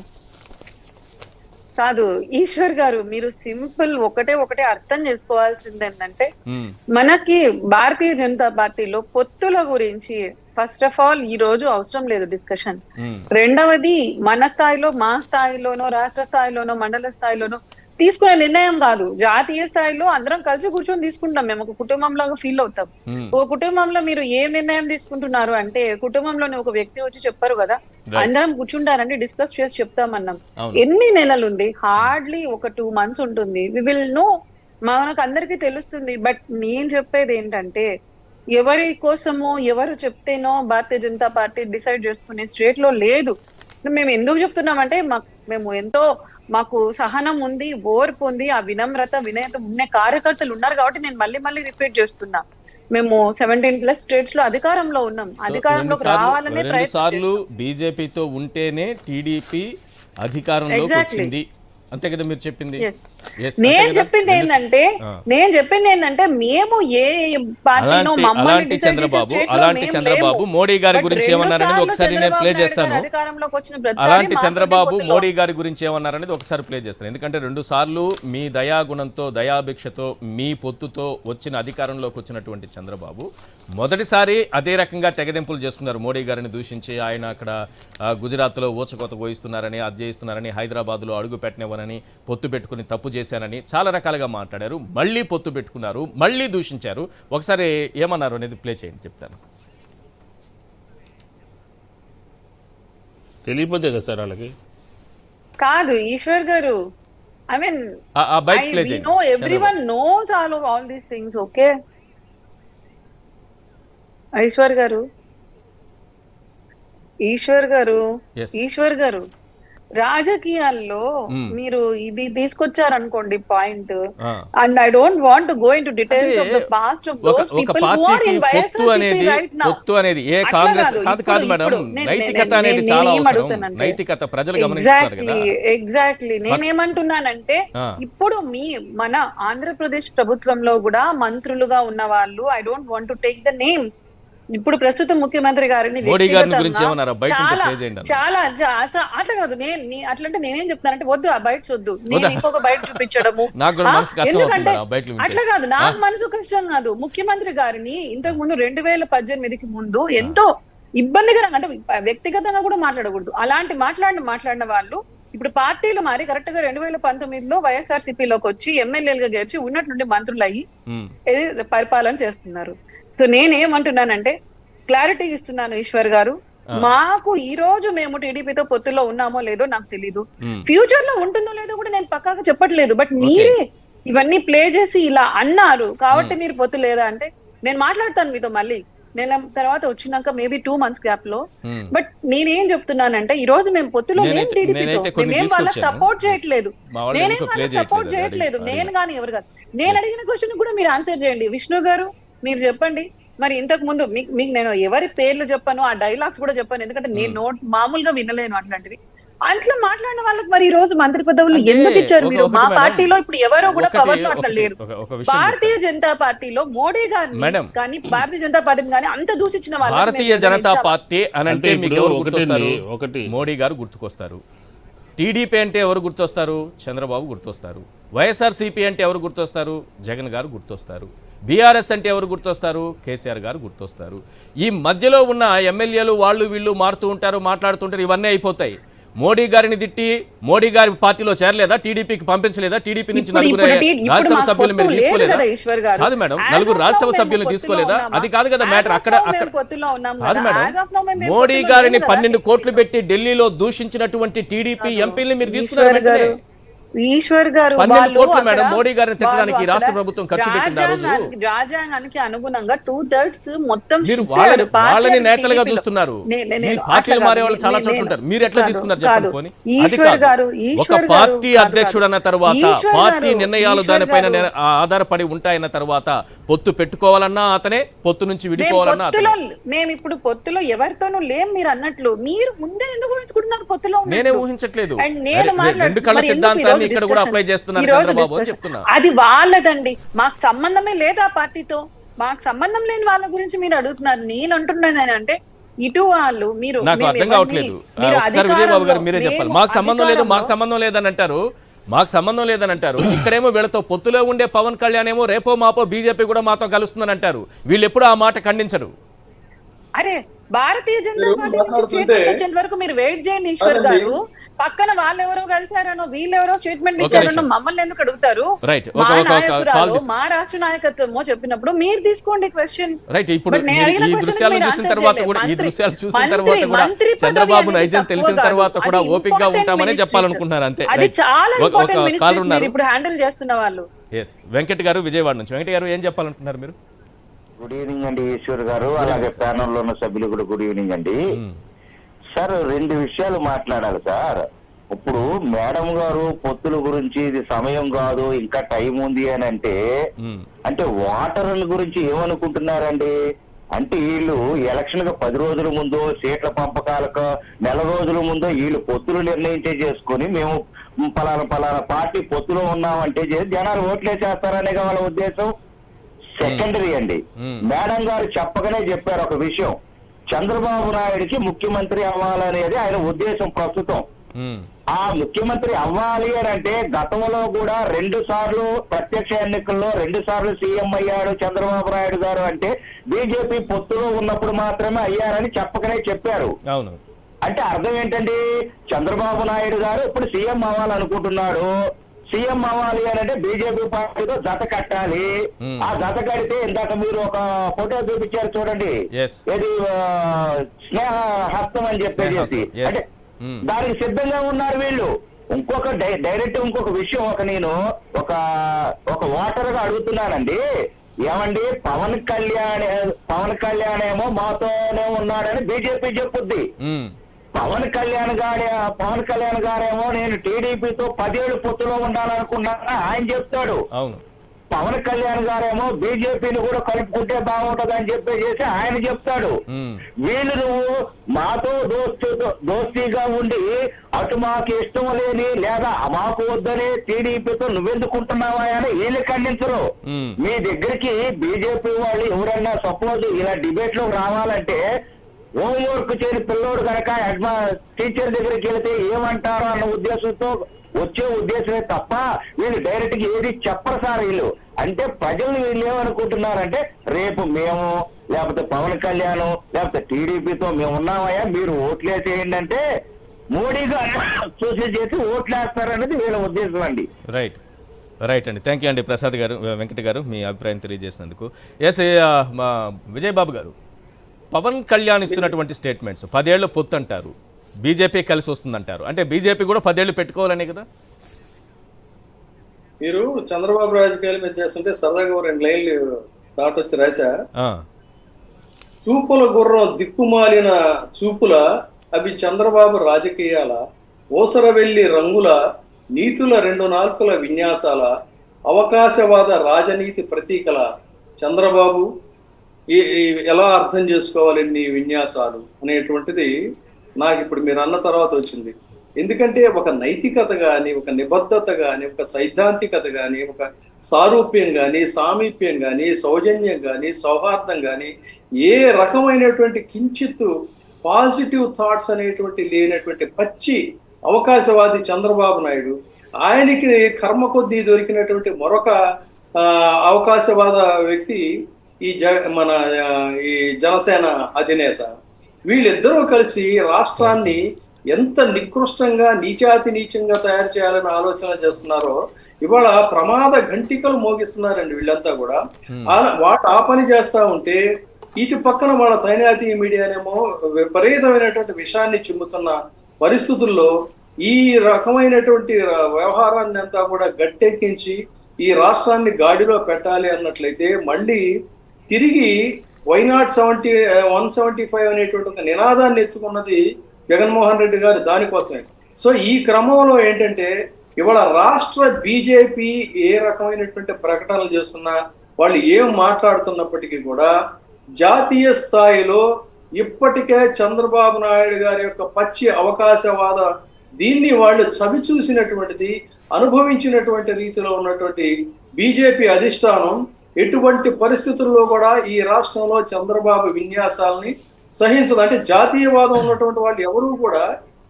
కాదు ఈశ్వర్ గారు, మీరు సింపుల్ ఒకటే అర్థం చేసుకోవాల్సింది ఏంటంటే, మనకి భారతీయ జనతా పార్టీలో పొత్తుల గురించి ఫస్ట్ ఆఫ్ ఆల్ ఈ రోజు అవసరం లేదు డిస్కషన్. రెండవది మన స్థాయిలో, మా స్థాయిలోనో, రాష్ట్ర స్థాయిలోనో, మండల స్థాయిలోనో తీసుకునే నిర్ణయం కాదు. జాతీయ స్థాయిలో అందరం కలిసి కూర్చొని తీసుకుంటాం. మేము ఒక కుటుంబంలాగా ఫీల్ అవుతాం. ఒక కుటుంబంలో మీరు ఏ నిర్ణయం తీసుకుంటున్నారు అంటే, కుటుంబంలోని ఒక వ్యక్తి వచ్చి చెప్పారు కదా, అందరం కూర్చుంటారండి, డిస్కస్ చేసి చెప్తామన్నాం. ఎన్ని నెలలు ఉంది? హార్డ్లీ ఒక 2 months ఉంటుంది. వి విల్ నో, మనకు అందరికీ తెలుస్తుంది. బట్ నేను చెప్పేది ఏంటంటే, ఎవరి కోసమో ఎవరు చెప్తేనో భారతీయ జనతా పార్టీ డిసైడ్ చేసుకునే స్టేట్ లో లేదు. మేము ఎందుకు చెప్తున్నామంటే మేము ఎంతో మాకు సహనం ఉంది, ఓర్పు ఉంది, ఆ వినమ్రత వినయత ఉన్న కార్యకర్తలు ఉన్నారు కాబట్టి నేను మళ్ళీ మళ్ళీ రిపీట్ చేస్తున్నా. మేము 17+ స్టేట్స్ లో అధికారంలో ఉన్నాం, అధికారంలోకి రావాలనే
రెండు సార్లు బీజేపీతో ఉంటేనే టీడీపీ అధికారంలోకి వచ్చింది, అంతే కదా మీరు చెప్పింది?
నేను చెప్పింది ఏంటంటే మేము ఏ పార్టీనో
అలాంటి చంద్రబాబు మోడీ గారి గురించి ఏమన్నారనేది ఒకసారి నేను ప్లే చేస్తాను. అలాంటి చంద్రబాబు మోడీ గారి గురించి ఏమన్నారనేది ఒకసారి ప్లే చేస్తాను. ఎందుకంటే 2 సార్లు మీ దయాగుణంతో దయాభిక్షతో మీ పొత్తుతో వచ్చిన అధికారంలోకి వచ్చినటువంటి చంద్రబాబు మొదటిసారి అదే రకంగా తెగదెంపులు చేస్తున్నారు. మోడీ గారిని దూషించి ఆయన అక్కడ గుజరాత్లో ఊచకోత పోయిస్తున్నారని, అది చేస్తున్నారని, హైదరాబాద్లో అడుగు పెట్టనివ్వనని, పొత్తు పెట్టుకుని తప్పు చేశానని చాలా రకాలుగా మాట్లాడారు. మళ్ళీ పొత్తు పెట్టుకున్నారు, మళ్ళీ దూషించారు. ఒకసారి ఏమన్నారు అనేది ప్లే చేయండి, చెప్తాను.
తెలియపోతే కదా సార్ వాళ్ళకి.
కాదు ఈశ్వర్ గారు, I mean everyone knows all these things. Okay Eshwar గారు రాజకీయాల్లో మీరు ఇది తీసుకొచ్చారనుకోండి point, and I don't want go into details of the past of those people who are in YSRCP right now.
పొత్తు అనేది ఏ కాంగ్రెస్ కాదు మేడం, నైతికత అనేది చాలా అవసరం. నైతికత ప్రజలు గమనిస్తారు కదా.
ఎగ్జాక్ట్లీ నేనేమంటున్నానంటే ఇప్పుడు మన ఆంధ్రప్రదేశ్ ప్రభుత్వంలో కూడా మంత్రులుగా ఉన్న వాళ్ళు, I don't want to take the names, ఇప్పుడు ప్రస్తుత ముఖ్యమంత్రి గారిని చాలా అట్లా కాదు. అట్లంటే నేనేం చెప్తానంటే వద్దు, ఆ బయట వద్దు, నేను ఇంకొక బయట చూపించడము. ఎందుకంటే అట్లా కాదు, నాకు మనసు కష్టం కాదు. ముఖ్యమంత్రి గారిని ఇంతకు ముందు 2018కి ముందు ఎంతో ఇబ్బందికరంగా, అంటే వ్యక్తిగతంగా కూడా మాట్లాడకూడదు, అలాంటి మాట్లాడిన వాళ్ళు ఇప్పుడు పార్టీలు మారి కరెక్ట్ గా 2019లో వైఎస్ఆర్సీపీలోకి వచ్చి ఎమ్మెల్యేలుగా గెలిచి ఉన్నట్టుండి మంత్రులు అయ్యి పరిపాలన చేస్తున్నారు. సో నేనేమంటున్నానంటే క్లారిటీ ఇస్తున్నాను ఈశ్వర్ గారు, మాకు ఈ రోజు మేము టీడీపీతో పొత్తులో ఉన్నామో లేదో నాకు తెలీదు, ఫ్యూచర్ లో ఉంటుందో లేదో కూడా నేను పక్కాగా చెప్పట్లేదు. బట్ మీరే ఇవన్నీ ప్లే చేసి ఇలా అన్నారు కాబట్టి మీరు పొత్తు లేదా అంటే నేను మాట్లాడతాను మీతో మళ్ళీ నెల తర్వాత వచ్చినాక మేబీ 2 months గ్యాప్ లో. బట్ నేనేం చెప్తున్నానంటే ఈ రోజు మేము పొత్తులో నేను వాళ్ళకి సపోర్ట్ చేయట్లేదు, నేను కానీ ఎవరు కాదు. నేను అడిగిన క్వశ్చన్ కూడా మీరు ఆన్సర్ చేయండి. విష్ణు గారు మీరు చెప్పండి, మరి ఇంతకు ముందు మీకు నేను ఎవరి పేర్లు చెప్పాను, ఆ డైలాగ్స్ కూడా చెప్పాను, ఎందుకంటే నేను మామూలుగా వినలేను అట్లాంటివి. అట్లా మాట్లాడిన వాళ్ళకి మరి ఈ రోజు మంత్రి పదవులు ఎందుకు ఇచ్చారు మీరు? మా పార్టీలో ఇప్పుడు ఎవరో కూడా పవర్ లో అట్లా లేరు. భారతీయ జనతా పార్టీలో మోడీ గారిని కానీ భారతీయ జనతా పార్టీని కానీ అంత దూషించిన వాళ్ళు,
భారతీయ జనతా పార్టీ అని అంటే మీకు ఎవరు గుర్తొస్తారు? మోడీ గారు గుర్తుకొస్తారు. టీడీపీ అంటే ఎవరు గుర్తొస్తారు? చంద్రబాబు గుర్తొస్తారు. వైఎస్ఆర్సీపీ అంటే ఎవరు గుర్తొస్తారు? జగన్ గారు గుర్తొస్తారు. బీఆర్ఎస్ అంటే ఎవరు గుర్తొస్తారు? కేసీఆర్ గారు గుర్తొస్తారు. ఈ మధ్యలో ఉన్న ఎమ్మెల్యేలు వాళ్ళు వీళ్ళు మారుతూ ఉంటారు, మాట్లాడుతుంటారు, ఇవన్నీ అయిపోతాయి. మోడీ గారిని తిట్టి మోడీ గారి పార్టీలో చేరలేదా? టీడీపీకి పంపించలేదా? టీడీపీ నుంచి 4 రాజ్యసభ సభ్యులు మీరు తీసుకోలేదా? కాదు మేడం, 4 రాజ్యసభ సభ్యులను తీసుకోలేదా? అది కాదు కదా మ్యాటర్. అక్కడ కాదు మేడం, మోడీ గారిని 12 కోట్లు పెట్టి ఢిల్లీలో దూషించినటువంటి టీడీపీ ఎంపీని మీరు తీసుకున్నారు.
ఈశ్వర్ గారు
12 కోట్లు మేడం మోడీ గారిని తిట్టడానికి రాష్ట్ర ప్రభుత్వం ఖర్చు పెట్టింది ఆ రోజు.
రాజ్యాంగానికి అనుగుణంగా 2/3 మొత్తం
మీరు వాళ్ళని నేతలుగా చూస్తున్నారు. పార్టీలు మారే వాళ్ళు చాలా చోట్ల ఉంటారు, మీరు ఎట్లా తీసుకున్నారు చెప్పండి. పోనీ అది కాదు, ఒక పార్టీ అధ్యక్షుడు అన్న తర్వాత పార్టీ నిర్ణయాలు దానిపైన ఆధారపడి ఉంటాయన్న తర్వాత పొత్తు పెట్టుకోవాలన్నా అతనే, పొత్తు నుంచి విడిపోవాలన్నా అతనే.
మేము ఇప్పుడు పొత్తులో ఎవరితోనూ లేం మీరు అన్నట్లు. మీరు ముందే ఎందుకు ఊహించుకుంటున్నారు పొత్తులో?
నేనే ఊహించట్లేదు. 2 కళ్ళ సిద్ధాంతాన్ని ఇక్కడ కూడా అప్లై చేస్తున్నారు చంద్రబాబు అని చెప్తున్నా.
అది వాళ్ళదండి, మాకు సంబంధమే లేదు ఆ పార్టీతో. మాకు సంబంధం లేని వాళ్ళ గురించి మీరు అడుగుతున్నారు. నేను అంటున్నాను అంటే ఇటు వాళ్ళు మీరు
నాకు అర్థం కావట్లేదు. ఒకసారి విజయబాబు గారు మీరే చెప్పాలి. మాకు సంబంధం లేదు, మాకు సంబంధం లేదని అంటారు, మాకు సంబంధం లేదని అంటారు. ఇక్కడేమో వీళ్ళతో పొత్తులో ఉండే పవన్ కళ్యాణ్ ఏమో రేపో మాపో బీజేపీ కూడా మాతో కలుస్తుందని అంటారు. వీళ్ళు ఎప్పుడు ఆ మాట ఖండించరు.
అరే భారతీయ జనతా పార్టీ వచ్చేంత వరకు మీరు వెయిట్ చేయండి ఈశ్వర్ గారు. పక్కన వాళ్ళెవరో కలిసారనో వీళ్ళెవరో స్టేట్మెంట్ ఇచ్చారనో మమ్మల్ని ఎందుకు అడుగుతారు? మా రాష్ట్ర నాయకత్వమో చెప్పినప్పుడు మీరు తీసుకోండి క్వశ్చన్.
రైట్, ఇప్పుడు ఈ దృశ్యాలను చూసిన తర్వాత కూడా చంద్రబాబు నైజం తెలిసిన తర్వాత కూడా ఓపిక్ గా ఉంటామని చెప్పాలనుకుంటున్నారు అంతే.
అది చాలా ఇంపార్టెంట్ ఇప్పుడు హ్యాండిల్ చేస్తున్న వాళ్ళు.
వెంకట్ గారు విజయవాడ నుంచి. వెంకట్ గారు ఏం చెప్పాలనుకుంటున్నారు మీరు?
గుడ్ ఈవినింగ్ అండి ఈశ్వర్ గారు, అలాగే ప్యానల్ లో ఉన్న సభ్యులు కూడా గుడ్ ఈవినింగ్ అండి. సార్ 2 విషయాలు మాట్లాడాలి సార్. ఇప్పుడు మేడం గారు పొత్తుల గురించి ఇది సమయం కాదు ఇంకా టైం ఉంది అని అంటే వాటర్ల గురించి ఏమనుకుంటున్నారండి? అంటే వీళ్ళు ఎలక్షన్ కు 10 రోజుల ముందో సీట్ల పంపకాలకు నెల రోజుల ముందో వీళ్ళు పొత్తులు చేసుకొని మేము పలానా పార్టీ పొత్తులో ఉన్నామంటే జనాలు ఓట్లేసేస్తారనే వాళ్ళ ఉద్దేశం. సెకండరీ అండి, మేడం గారు చెప్పగానే చెప్పారు ఒక విషయం, చంద్రబాబు నాయుడికి ముఖ్యమంత్రి అవ్వాలనేది ఆయన ఉద్దేశం ప్రస్తుతం. ఆ ముఖ్యమంత్రి అవ్వాలి అని అంటే గతంలో కూడా 2 సార్లు ప్రత్యక్ష ఎన్నికల్లో 2 సార్లు సీఎం అయ్యాడు చంద్రబాబు నాయుడు గారు అంటే బీజేపీ పొత్తులో ఉన్నప్పుడు మాత్రమే అయ్యారని చెప్పకనే చెప్పారు.
అవును,
అంటే అర్థం ఏంటండి, చంద్రబాబు నాయుడు గారు ఇప్పుడు సీఎం అవ్వాలనుకుంటున్నాడు. సీఎం అవ్వాలి అని అంటే బీజేపీ పార్టీతో జత కట్టాలి. ఆ జత కడితే ఇందాక మీరు ఒక ఫోటో చూపించారు చూడండి, ఏది స్నేహ హస్తం అని చెప్పేసి, అంటే దానికి సిద్ధంగా ఉన్నారు వీళ్ళు. ఇంకొక డైరెక్ట్ ఇంకొక విషయం నేను ఒక ఓటర్ గా అడుగుతున్నానండి, ఏమండి పవన్ కళ్యాణ్ ఏమో మాతోనే ఉన్నాడని బీజేపీ చెప్పుద్ది. పవన్ కళ్యాణ్ గారేమో నేను టీడీపీతో 10 ఏళ్ళు పొత్తులో ఉండాలనుకున్నానని ఆయన చెప్తాడు.
అవును,
పవన్ కళ్యాణ్ గారేమో బీజేపీని కూడా కలుపుకుంటే బాగుంటది అని చెప్పేసి ఆయన చెప్తాడు. వీళ్ళు నువ్వు మాతో దోస్తీగా ఉండి అటు మాకు ఇష్టం లేని లేదా మాకు వద్దని టీడీపీతో నువ్వెందుకుంటున్నావా అని వీళ్ళు ఖండించరు. మీ దగ్గరికి బీజేపీ వాళ్ళు ఎవరైనా సపోజ్ ఇలా డిబేట్ లోకి రావాలంటే హోంవర్క్ చేయని పిల్లోడు కనుక టీచర్ దగ్గరికి వెళితే ఏమంటారో అన్న ఉద్దేశంతో వచ్చే ఉద్దేశమే తప్ప వీళ్ళు డైరెక్ట్ గా ఏది చెప్పరు సార్. వీళ్ళు అంటే ప్రజలు వీళ్ళు ఏమనుకుంటున్నారంటే రేపు మేము లేకపోతే పవన్ కళ్యాణ్ లేకపోతే టీడీపీతో మేము ఉన్నామయ్యా మీరు ఓట్లేసేయండి అంటే మోడీ గారు సూచన చేసి ఓట్లేస్తారనేది వీళ్ళ ఉద్దేశం అండి.
రైట్ అండి, థ్యాంక్ యూ అండి ప్రసాద్ గారు, వెంకట గారు మీ అభిప్రాయం తెలియజేసినందుకు. ఎస్ మా విజయబాబు గారు, పవన్ కళ్యాణ్ ఇస్తున్నటువంటి స్టేట్మెంట్స్ 10 ఏళ్ళు పొత్తు అంటారు, బీజేపీ కలిసి వస్తుందంటారు, అంటే బీజేపీ కూడా 10 ఏళ్ళు పెట్టుకోవాలనే కదా?
మీరు చంద్రబాబు రాజకీయాలు మీద చేస్తుంటే సరదాగా 2 లైన్లు దాటొచ్చి రాశా. చూపుల గుర్రం దిక్కుమాలిన చూపుల అవి చంద్రబాబు రాజకీయాల, ఓసరవెల్లి రంగుల నీతుల 2 నాల్కల విన్యాసాల, అవకాశవాద రాజనీతి ప్రతీకల చంద్రబాబు ఎలా అర్థం చేసుకోవాలి నీ విన్యాసాలు అనేటువంటిది నాకు ఇప్పుడు మీరు అన్న తర్వాత వచ్చింది. ఎందుకంటే ఒక నైతికత కానీ, ఒక నిబద్ధత కానీ, ఒక సైద్ధాంతికత కానీ, ఒక సారూప్యం కానీ, సామీప్యం కానీ, సౌజన్యం కానీ, సౌహార్దం కానీ, ఏ రకమైనటువంటి కించిత్తు పాజిటివ్ థాట్స్ అనేటువంటి లేనటువంటి పచ్చి అవకాశవాది చంద్రబాబు నాయుడు, ఆయనకి కర్మ కొద్దీ దొరికినటువంటి మరొక అవకాశవాద వ్యక్తి ఈ జనసేన అధినేత, వీళ్ళిద్దరూ కలిసి రాష్ట్రాన్ని ఎంత నికృష్టంగా నీచంగా తయారు చేయాలని ఆలోచన చేస్తున్నారో ఇవాళ ప్రమాద ఘంటికలు మోగిస్తున్నారండి వీళ్ళంతా కూడా. ఆ పని చేస్తా ఉంటే ఇటు పక్కన వాళ్ళ తైనాతి మీడియానేమో విపరీతమైనటువంటి విషయాన్ని చిమ్ముతున్న పరిస్థితుల్లో ఈ రకమైనటువంటి వ్యవహారాన్ని అంతా కూడా గట్టెక్కించి ఈ రాష్ట్రాన్ని గాడిలో పెట్టాలి అన్నట్లయితే మళ్ళీ తిరిగి వైనాట్ 175 అనేటువంటి ఒక నినాదాన్ని ఎత్తుకున్నది జగన్మోహన్ రెడ్డి గారు దానికోసమే. సో ఈ క్రమంలో ఏంటంటే ఇవాళ రాష్ట్ర బీజేపీ ఏ రకమైనటువంటి ప్రకటనలు చేస్తున్నా, వాళ్ళు ఏం మాట్లాడుతున్నప్పటికీ కూడా జాతీయ స్థాయిలో ఇప్పటికే చంద్రబాబు నాయుడు గారి యొక్క పచ్చి అవకాశవాద దీన్ని వాళ్ళు చవి చూసినటువంటిది, అనుభవించినటువంటి రీతిలో ఉన్నటువంటి బీజేపీ అధిష్టానం ఎటువంటి పరిస్థితుల్లో కూడా ఈ రాష్ట్రంలో చంద్రబాబు విన్యాసాలని సహించదు. అంటే జాతీయవాదం ఉన్నటువంటి వాళ్ళు ఎవరూ కూడా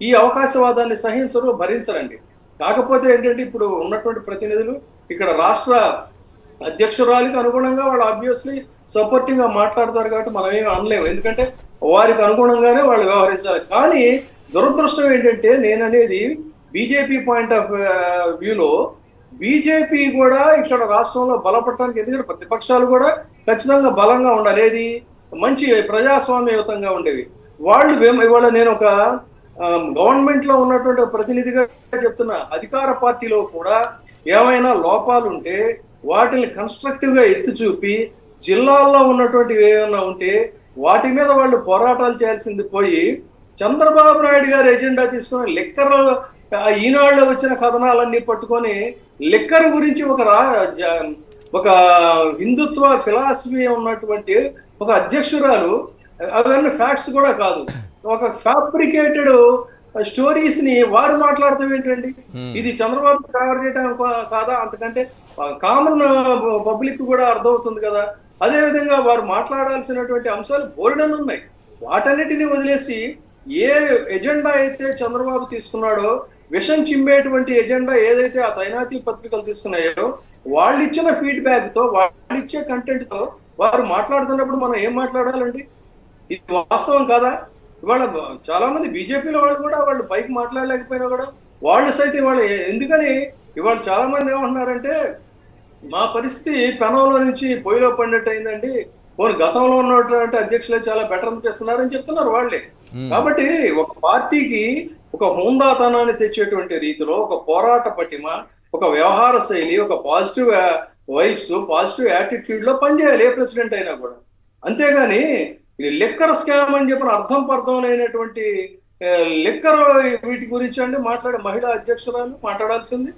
ఈ అవకాశవాదాన్ని సహించరు, భరించరండి. కాకపోతే ఏంటంటే ఇప్పుడు ఉన్నటువంటి ప్రతినిధులు ఇక్కడ రాష్ట్ర అధ్యక్షురాలికి అనుగుణంగా వాళ్ళు ఆబ్వియస్లీ సపోర్టింగ్ గా మాట్లాడతారు కాబట్టి మనం ఏమి అనలేము, ఎందుకంటే వారికి అనుగుణంగానే వాళ్ళు వ్యవహరించాలి. కానీ దురదృష్టం ఏంటంటే నేననేది బీజేపీ పాయింట్ ఆఫ్ వ్యూలో బీజేపీ కూడా ఇక్కడ రాష్ట్రంలో బలపడటానికి, ఎందుకంటే ప్రతిపక్షాలు కూడా ఖచ్చితంగా బలంగా ఉండాలి, ఏది మంచి ప్రజాస్వామ్యయుతంగా ఉండేవి. వాళ్ళు ఇవాళ నేను ఒక గవర్నమెంట్ లో ఉన్నటువంటి ప్రతినిధిగా చెప్తున్నా, అధికార పార్టీలో కూడా ఏమైనా లోపాలు ఉంటే వాటిని కన్స్ట్రక్టివ్ గా ఎత్తి చూపి జిల్లాల్లో ఉన్నటువంటివి ఏమైనా ఉంటే వాటి మీద వాళ్ళు పోరాటాలు చేయాల్సింది పోయి చంద్రబాబు నాయుడు గారి ఎజెండా తీసుకుని లిక్కర్ ఈనాడులో వచ్చిన కథనాలన్నీ పట్టుకొని లిక్కర్ గురించి ఒక హిందుత్వ ఫిలాసఫీ ఉన్నటువంటి ఒక అధ్యక్షురాలు, అవన్నీ ఫ్యాక్ట్స్ కూడా కాదు, ఒక ఫ్యాబ్రికేటెడ్ స్టోరీస్ ని వారు మాట్లాడతాం ఏంటండి? ఇది చంద్రబాబు ఫేవర్ చేయడం కాదా? అంతకంటే కామన్ పబ్లిక్ కూడా అర్థమవుతుంది కదా. అదే విధంగా వారు మాట్లాడాల్సినటువంటి అంశాలు బోల్డన్ ఉన్నాయి. వాటన్నిటిని వదిలేసి ఏ ఎజెండా అయితే చంద్రబాబు తీసుకున్నాడో, విషం చిమ్మేటువంటి ఎజెండా ఏదైతే ఆ తైనాతీ పత్రికలు తీసుకున్నాయో, వాళ్ళు ఇచ్చిన ఫీడ్బ్యాక్ తో, వాళ్ళు ఇచ్చే కంటెంట్ తో వారు మాట్లాడుతున్నప్పుడు మనం ఏం మాట్లాడాలండి? ఇది వాస్తవం కాదా? ఇవాళ చాలా మంది బీజేపీలో వాళ్ళు కూడా వాళ్ళు పైకి మాట్లాడలేకపోయినా కూడా వాళ్ళు సైతం వాళ్ళు ఎందుకని ఇవాళ చాలా మంది ఏమంటున్నారంటే, మా పరిస్థితి పెనంలో నుంచి పొయ్యిలో పడినట్టు అయిందండి, పోనీ గతంలో ఉన్నటువంటి అధ్యక్షులే చాలా బెటర్ అనిపిస్తున్నారని చెప్తున్నారు వాళ్ళే. కాబట్టి ఒక పార్టీకి ఒక హోందాతనాన్ని తెచ్చేటువంటి రీతిలో ఒక పోరాట పటిమ, ఒక వ్యవహార శైలి, ఒక పాజిటివ్ వైబ్స్, పాజిటివ్ యాటిట్యూడ్ లో పనిచేయాలి ఏ ప్రెసిడెంట్ అయినా కూడా. అంతేగాని ఇది లిక్కర్ స్కామ్ అని చెప్పిన అర్థం పర్థం లేనటువంటి లిక్కర్ వీటి గురించి అంటే మాట్లాడే మహిళా అధ్యక్షురాలు మాట్లాడాల్సింది.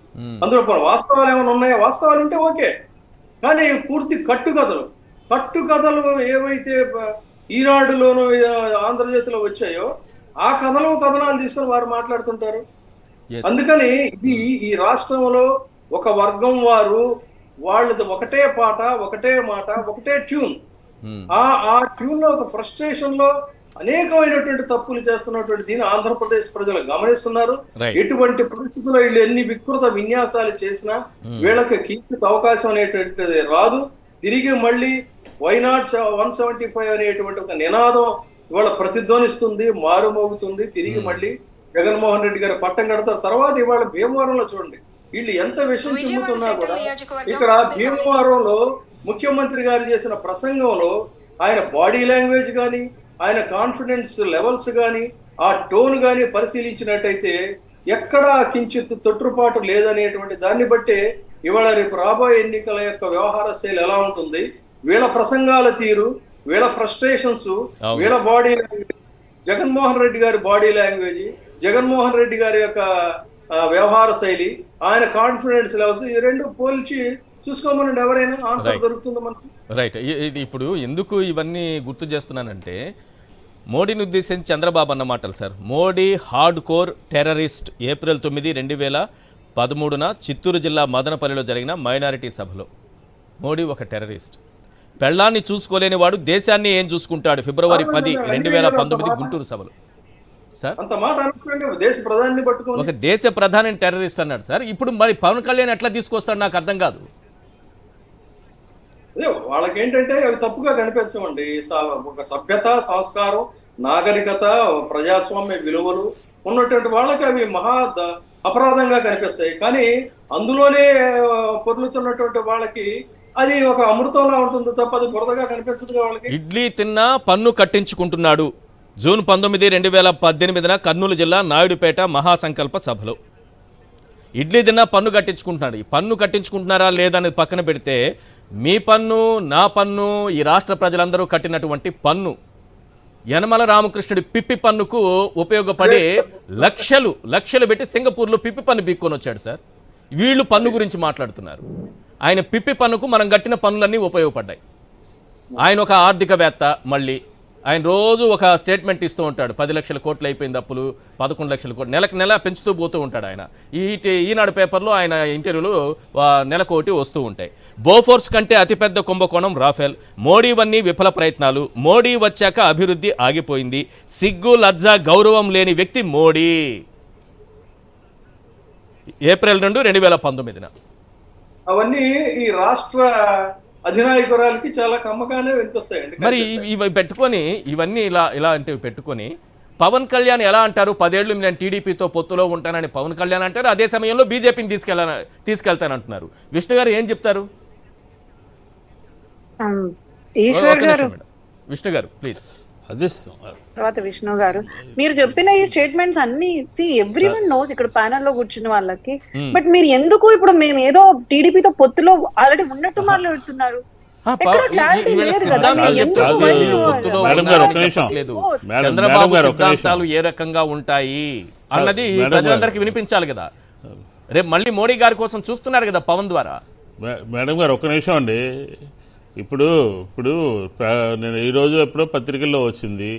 అందులో వాస్తవాలు ఏమైనా ఉన్నాయా? వాస్తవాలు ఉంటే ఓకే, కానీ పూర్తి కట్టుకథలు ఏవైతే ఈనాడులోను ఆంధ్రజ్యోతిలో వచ్చాయో ఆ కథనాలు తీసుకొని వారు మాట్లాడుతుంటారు. అందుకని ఇది ఈ రాష్ట్రంలో ఒక వర్గం వారు వాళ్ళది ఒకటే పాట, ఒకటే మాట, ఒకటే ట్యూన్. ఆ ట్యూన్ లో ఒక ఫ్రస్ట్రేషన్ లో అనేకమైనటువంటి తప్పులు చేస్తున్నటువంటి దీన్ని ఆంధ్రప్రదేశ్ ప్రజలు గమనిస్తున్నారు. ఎటువంటి పరిస్థితుల్లో వీళ్ళు ఎన్ని వికృత విన్యాసాలు చేసినా వీళ్ళకి కించిత్ అవకాశం అనేటువంటిది రాదు. తిరిగి మళ్ళీ వైనాట్ 175 అనేటువంటి ఒక నినాదం ఇవాళ ప్రతిధ్వనిస్తుంది, మారుమోగుతుంది. తిరిగి మళ్ళీ జగన్మోహన్ రెడ్డి గారు పట్టం కడతారు. తర్వాత ఇవాళ భీమవరంలో చూడండి, వీళ్ళు ఎంత విషయం చెబుతున్నా కూడా ఇక్కడ భీమవరంలో ముఖ్యమంత్రి గారు చేసిన ప్రసంగంలో ఆయన బాడీ లాంగ్వేజ్ కానీ, ఆయన కాన్ఫిడెన్స్ లెవెల్స్ కానీ, ఆ టోన్ కానీ పరిశీలించినట్టయితే ఎక్కడా కించిత్ తొట్టుపాటు లేదనేటువంటి దాన్ని బట్టే ఇవాళ రేపు రాబోయే ఎన్నికల యొక్క వ్యవహార శైలి ఎలా ఉంటుంది, వీళ్ళ ప్రసంగాల తీరు, వీళ్ళ ఫ్రస్ట్రేషన్స్, వీళ్ళ బాడీ లాంగ్వేజ్, జగన్మోహన్ రెడ్డి గారి బాడీ లాంగ్వేజ్, జగన్మోహన్ రెడ్డి గారి యొక్క వ్యవహార శైలి, ఆయన కాన్ఫిడెన్స్ లెవెల్స్, ఈ రెండు పోల్చి చూసుకోమనండి, ఎవరైనా ఆన్సర్ దొరుకుతుంది మనకు.
రైట్. ఇది ఇప్పుడు ఎందుకు ఇవన్నీ గుర్తు చేస్తున్నానంటే, మోడీని ఉద్దేశించి చంద్రబాబు అన్న మాటలు sir. Modi hard core terrorist. April 9, 2013 Chittoor జిల్లా మదనపల్లిలో జరిగిన మైనారిటీ సభలో మోడీ ఒక టెర్రరిస్ట్. పెళ్ళాన్ని చూసుకోలేని వాడు దేశాన్ని ఏం చూసుకుంటాడు. ఫిబ్రవరి 10, 2019 గుంటూరు సభలో సార్ ఒక దేశ ప్రధాని టెర్రరిస్ట్ అన్నాడు సార్. ఇప్పుడు మరి పవన్ కళ్యాణ్ ఎట్లా తీసుకొస్తాడు నాకు అర్థం కాదు.
వాళ్ళకేంటంటే అవి తప్పుగా కనిపించవండి. ఒక సభ్యత, సంస్కారం, నాగరికత, ప్రజాస్వామ్య విలువలు ఉన్నటువంటి వాళ్ళకి అవి మహా అపరాధంగా కనిపిస్తాయి. కానీ అందులోనే పొర్లుతున్నటువంటి వాళ్ళకి అది ఒక అమృతంలా ఉంటుంది తప్ప అది బురదగా కనిపించదుగా వాళ్ళకి.
ఇడ్లీ తిన్నా పన్ను కట్టించుకుంటున్నాడు. జూన్ 19, 2018 కర్నూలు జిల్లా నాయుడుపేట మహాసంకల్ప సభలో ఇడ్లీ తిన్నా పన్ను కట్టించుకుంటున్నాడు. ఈ పన్ను కట్టించుకుంటున్నారా లేదనేది పక్కన పెడితే, మీ పన్ను, నా పన్ను, ఈ రాష్ట్ర ప్రజలందరూ కట్టినటువంటి పన్ను యనమల రామకృష్ణుడి పిప్పి పన్నుకు ఉపయోగపడే లక్షలు పెట్టి సింగపూర్లో పిప్పి పన్ను బీక్కొని వచ్చాడు సార్. వీళ్ళు పన్ను గురించి మాట్లాడుతున్నారు. ఆయన పిప్పి పన్నుకు మనం కట్టిన పన్నులన్నీ ఉపయోగపడ్డాయి. ఆయన ఒక ఆర్థికవేత్త. మళ్ళీ ఆయన రోజు ఒక స్టేట్మెంట్ ఇస్తూ ఉంటాడు. 10 లక్షల కోట్లు అయిపోయింది అప్పులు, 11 లక్షల కోట్లు, నెల పెంచుతూ పోతూ ఉంటాడు ఆయన. ఈనాడు పేపర్లో ఆయన ఇంటర్వ్యూలు నెలకోటి వస్తూ ఉంటాయి. బోఫోర్స్ కంటే అతిపెద్ద కుంభకోణం రాఫెల్. మోడీవన్నీ విఫల ప్రయత్నాలు. మోడీ వచ్చాక అభివృద్ధి ఆగిపోయింది. సిగ్గు, లజ్జ, గౌరవం లేని వ్యక్తి మోడీ. ఏప్రిల్ 2, 2019.
అవన్నీ ఈ రాష్ట్ర అధినాయకురాలకి చాలా కమ్మగానే వినిపిస్తాయండి.
మరి ఇవి పెట్టుకొని, ఇవన్నీ ఇలా అంటే పెట్టుకొని పవన్ కళ్యాణ్ ఎలా అంటారు, 10 ఏళ్ళు నేను టీడీపీతో పొత్తులో ఉంటానని పవన్ కళ్యాణ్ అంటారు. అదే సమయంలో బీజేపీని తీసుకెళ్తానంటున్నారు. విష్ణు గారు ఏం చెప్తారు? విష్ణు గారు ప్లీజ్.
తర్వాత విష్ణు గారు, మీరు చెప్పిన ఈ స్టేట్మెంట్స్ అన్ని ఎవ్రీవన్ నోస్ ఇక్కడ ప్యానల్ లో కూర్చున్న వాళ్ళకి. బట్ మీరు ఎందుకు ఇప్పుడు మేము ఏదో టీడీపీతో పొత్తులో ఆల్రెడీ ఉన్నట్టు మాట్లాడుతున్నారు? ఎక్కడ clarity
వీళ్ళ
లేదు కదా.
సిద్ధాంతాలు
మీరు
చెప్తారు.
ఎందుకు
కాదు.
మీరు పొత్తులో
మేడం గారు,
ఉన్నారని
ఒక్క నిమిషం.
చెప్పట్లేదు.
మేడం
చంద్రబాబు
గారు, ఒక్క నిమిషం.
సిద్ధాంతాలు ఏ రకంగా ఉంటాయి అన్నది
మేడం
ప్రజలందరికీ వినిపించాలి కదా. రేపు మళ్ళీ మోడీ గారి కోసం చూస్తున్నారు కదా పవన్ ద్వారా.
మేడం గారు ఒక్క నిమిషం అండి. ఇప్పుడు నేను ఈ రోజు ఎప్పుడో పత్రికల్లో వచ్చింది,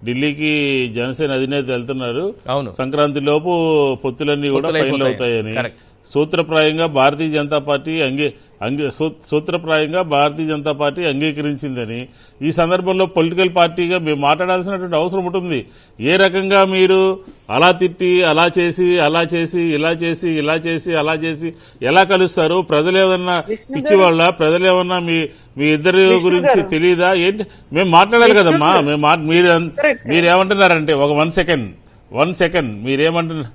ఢిల్లీకి జనసేన అధినేత వెళ్తున్నారు,
అవును,
సంక్రాంతి లోపు పొత్తులన్నీ కూడా ఫైనల్ అవుతాయని.
కరెక్ట్.
సూత్రప్రాయంగా భారతీయ జనతా పార్టీ సూత్రప్రాయంగా భారతీయ జనతా పార్టీ అంగీకరించిందని. ఈ సందర్భంలో పొలిటికల్ పార్టీగా మేము మాట్లాడాల్సినటువంటి అవసరం ఉంటుంది. ఏ రకంగా మీరు అలా తిట్టి అలా చేసి అలా చేసి ఇలా చేసి ఇలా చేసి అలా చేసి ఎలా కలుస్తారు? ప్రజలేమన్నా పిచ్చివాళ్ళ? ప్రజలేమన్నా మీ ఇద్దరి గురించి తెలియదా ఏంటి? మేము మాట్లాడాలి కదమ్మా. మీరేమంటున్నారంటే ఒక 1 సెకండ్ మీరేమంటున్నారు?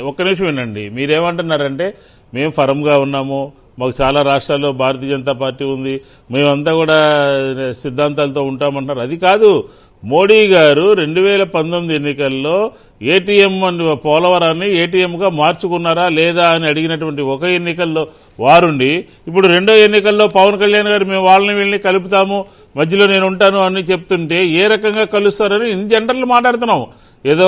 ఒక్క నిమిషం వినండి. మీరేమంటున్నారంటే మేము ఫరంగా ఉన్నాము, మాకు చాలా రాష్ట్రాల్లో భారతీయ జనతా పార్టీ ఉంది, మేమంతా కూడా సిద్ధాంతాలతో ఉంటామంటున్నారు. అది కాదు, మోడీ గారు 2019 ఎన్నికల్లో ఏటీఎం పోలవరాన్ని ఏటీఎంగా మార్చుకున్నారా లేదా అని అడిగినటువంటి ఒక ఎన్నికల్లో వారుండి, ఇప్పుడు రెండో ఎన్నికల్లో పవన్ కళ్యాణ్ గారు మేము వాళ్ళని వీళ్ళని కలుపుతాము, మధ్యలో నేను ఉంటాను అని చెప్తుంటే ఏ రకంగా కలుస్తారని ఇన్ జనరల్ మాట్లాడుతున్నాం. ఏదో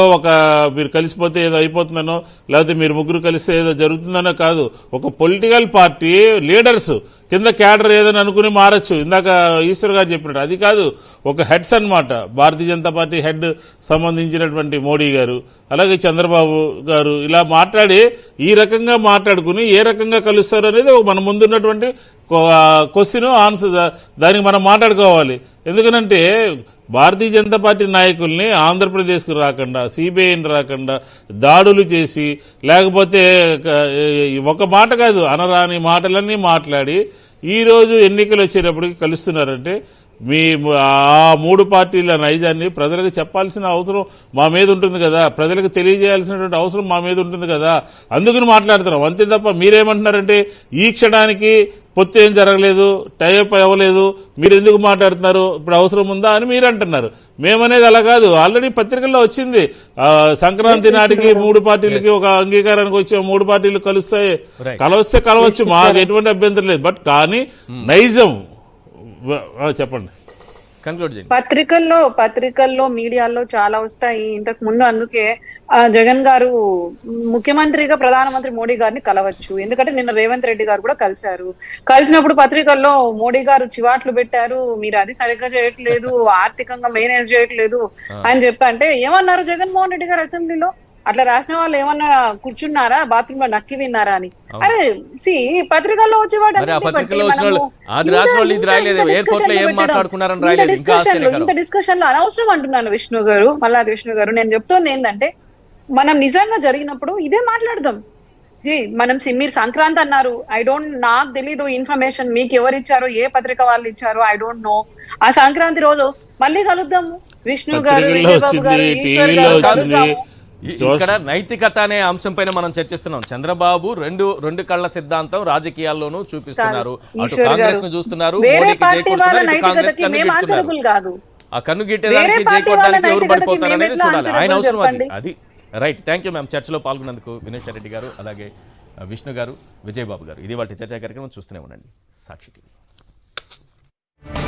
మీరు కలిసిపోతే ఏదో అయిపోతుందనో, లేకపోతే మీరు ముగ్గురు కలిస్తే ఏదో జరుగుతుందనో కాదు. ఒక పొలిటికల్ పార్టీ లీడర్స్ కింద క్యాడర్ ఏదని అనుకుని మారచ్చు. ఇందాక ఈశ్వర్ గారు చెప్పినట్టు అది కాదు, ఒక హెడ్స్ అన్నమాట. భారతీయ జనతా పార్టీ హెడ్ సంబంధించినటువంటి మోడీ గారు, అలాగే చంద్రబాబు గారు ఇలా మాట్లాడి ఈ రకంగా మాట్లాడుకుని ఏ రకంగా కలుస్తారు అనేది మన ముందున్నటువంటి క్వశ్చన్ ఆన్సర్. దానికి మనం మాట్లాడుకోవాలి. ఎందుకనంటే భారతీయ జనతా పార్టీ నాయకుల్ని ఆంధ్రప్రదేశ్కు రాకుండా, సిబిఐని రాకుండా దాడులు చేసి, లేకపోతే ఒక మాట కాదు అనరాని మాటలన్నీ మాట్లాడి ఈరోజు ఎన్నికలు వచ్చేటప్పటికి కలుస్తున్నారంటే ఆ 3 పార్టీల నైజాన్ని ప్రజలకు చెప్పాల్సిన అవసరం మా మీద ఉంటుంది కదా, ప్రజలకు తెలియజేయాల్సినటువంటి అవసరం మా మీద ఉంటుంది కదా. అందుకని మాట్లాడుతున్నాం అంతే తప్ప మీరేమంటున్నారంటే ఈ క్షణానికి పొత్తు ఏం జరగలేదు, టైఅప్ అవ్వలేదు, మీరు ఎందుకు మాట్లాడుతున్నారు, ఇప్పుడు అవసరం ఉందా అని మీరు అంటున్నారు. మేమనేది అలా కాదు, ఆల్రెడీ పత్రికల్లో వచ్చింది. సంక్రాంతి నాటికి 3 పార్టీలకి ఒక అంగీకారానికి వచ్చి 3 పార్టీలు కలవస్తే కలవచ్చు, మాకు ఎటువంటి అభ్యంతరం లేదు. బట్ కానీ నైజం చెప్పండి.
పత్రికల్లో మీడియాలో చాలా వస్తాయి. ఇంతకు ముందు అందుకే జగన్ గారు ముఖ్యమంత్రిగా ప్రధానమంత్రి మోడీ గారిని కలవచ్చు, ఎందుకంటే నిన్న రేవంత్ రెడ్డి గారు కూడా కలిసినప్పుడు పత్రికల్లో మోడీ గారు చివాట్లు పెట్టారు, మీరు అది సరిగ్గా చేయట్లేదు, ఆర్థికంగా మేనేజ్ చేయట్లేదు అని చెప్పంటే ఏమన్నారు జగన్మోహన్ రెడ్డి గారు అసెంబ్లీలో? అట్లా రాసిన వాళ్ళు ఏమన్నా కూర్చున్నారా, బాత్రూమ్ లో నక్కి విన్నారా అని? అరే పత్రికల్లో వచ్చేవాడు ఇంత డిస్కషన్ లో అనవసరం అంటున్నాను మల్లాది విష్ణు గారు. నేను చెప్తోంది ఏంటంటే మనం నిజంగా జరిగినప్పుడు ఇదే మాట్లాడదాం. మీరు సంక్రాంతి అన్నారు, నాకు తెలీదు ఇన్ఫర్మేషన్ మీకు ఎవరు ఇచ్చారో, ఏ పత్రిక వాళ్ళు ఇచ్చారో ఐ డోంట్ నో. ఆ సంక్రాంతి రోజు మళ్ళీ కలుద్దాము, విష్ణు గారు, విజయబాబు గారు, ఈశ్వర్ గారు కలుద్దాము.
ఇక్కడ నైతికత అనే అంశం పైన మనం చర్చిస్తున్నాం. చంద్రబాబు రెండు కళ్ళ సిద్ధాంతం రాజకీయాల్లోనూ చూపిస్తున్నారు. అటు కాంగ్రెస్ ను చూస్తున్నారు, మోడీకి జై కొడుతున్నారు, ఇటు కాంగ్రెస్ కన్ను గిట్టుతున్నారు. ఆ కన్ను గిట్టేదానికి జై కొట్టడానికి ఎవరు పడిపోతారు అనేది చూడాలి. ఆయన అవసరం అది. Right, thank you ma'am. చర్చలో పాల్గొన్నందుకు వినేశ్వర్ రెడ్డి గారు, అలాగే విష్ణు గారు, విజయబాబు గారు. ఇది వాటి చర్చా కార్యక్రమం. చూస్తూనే ఉండండి సాక్షి టీవీ.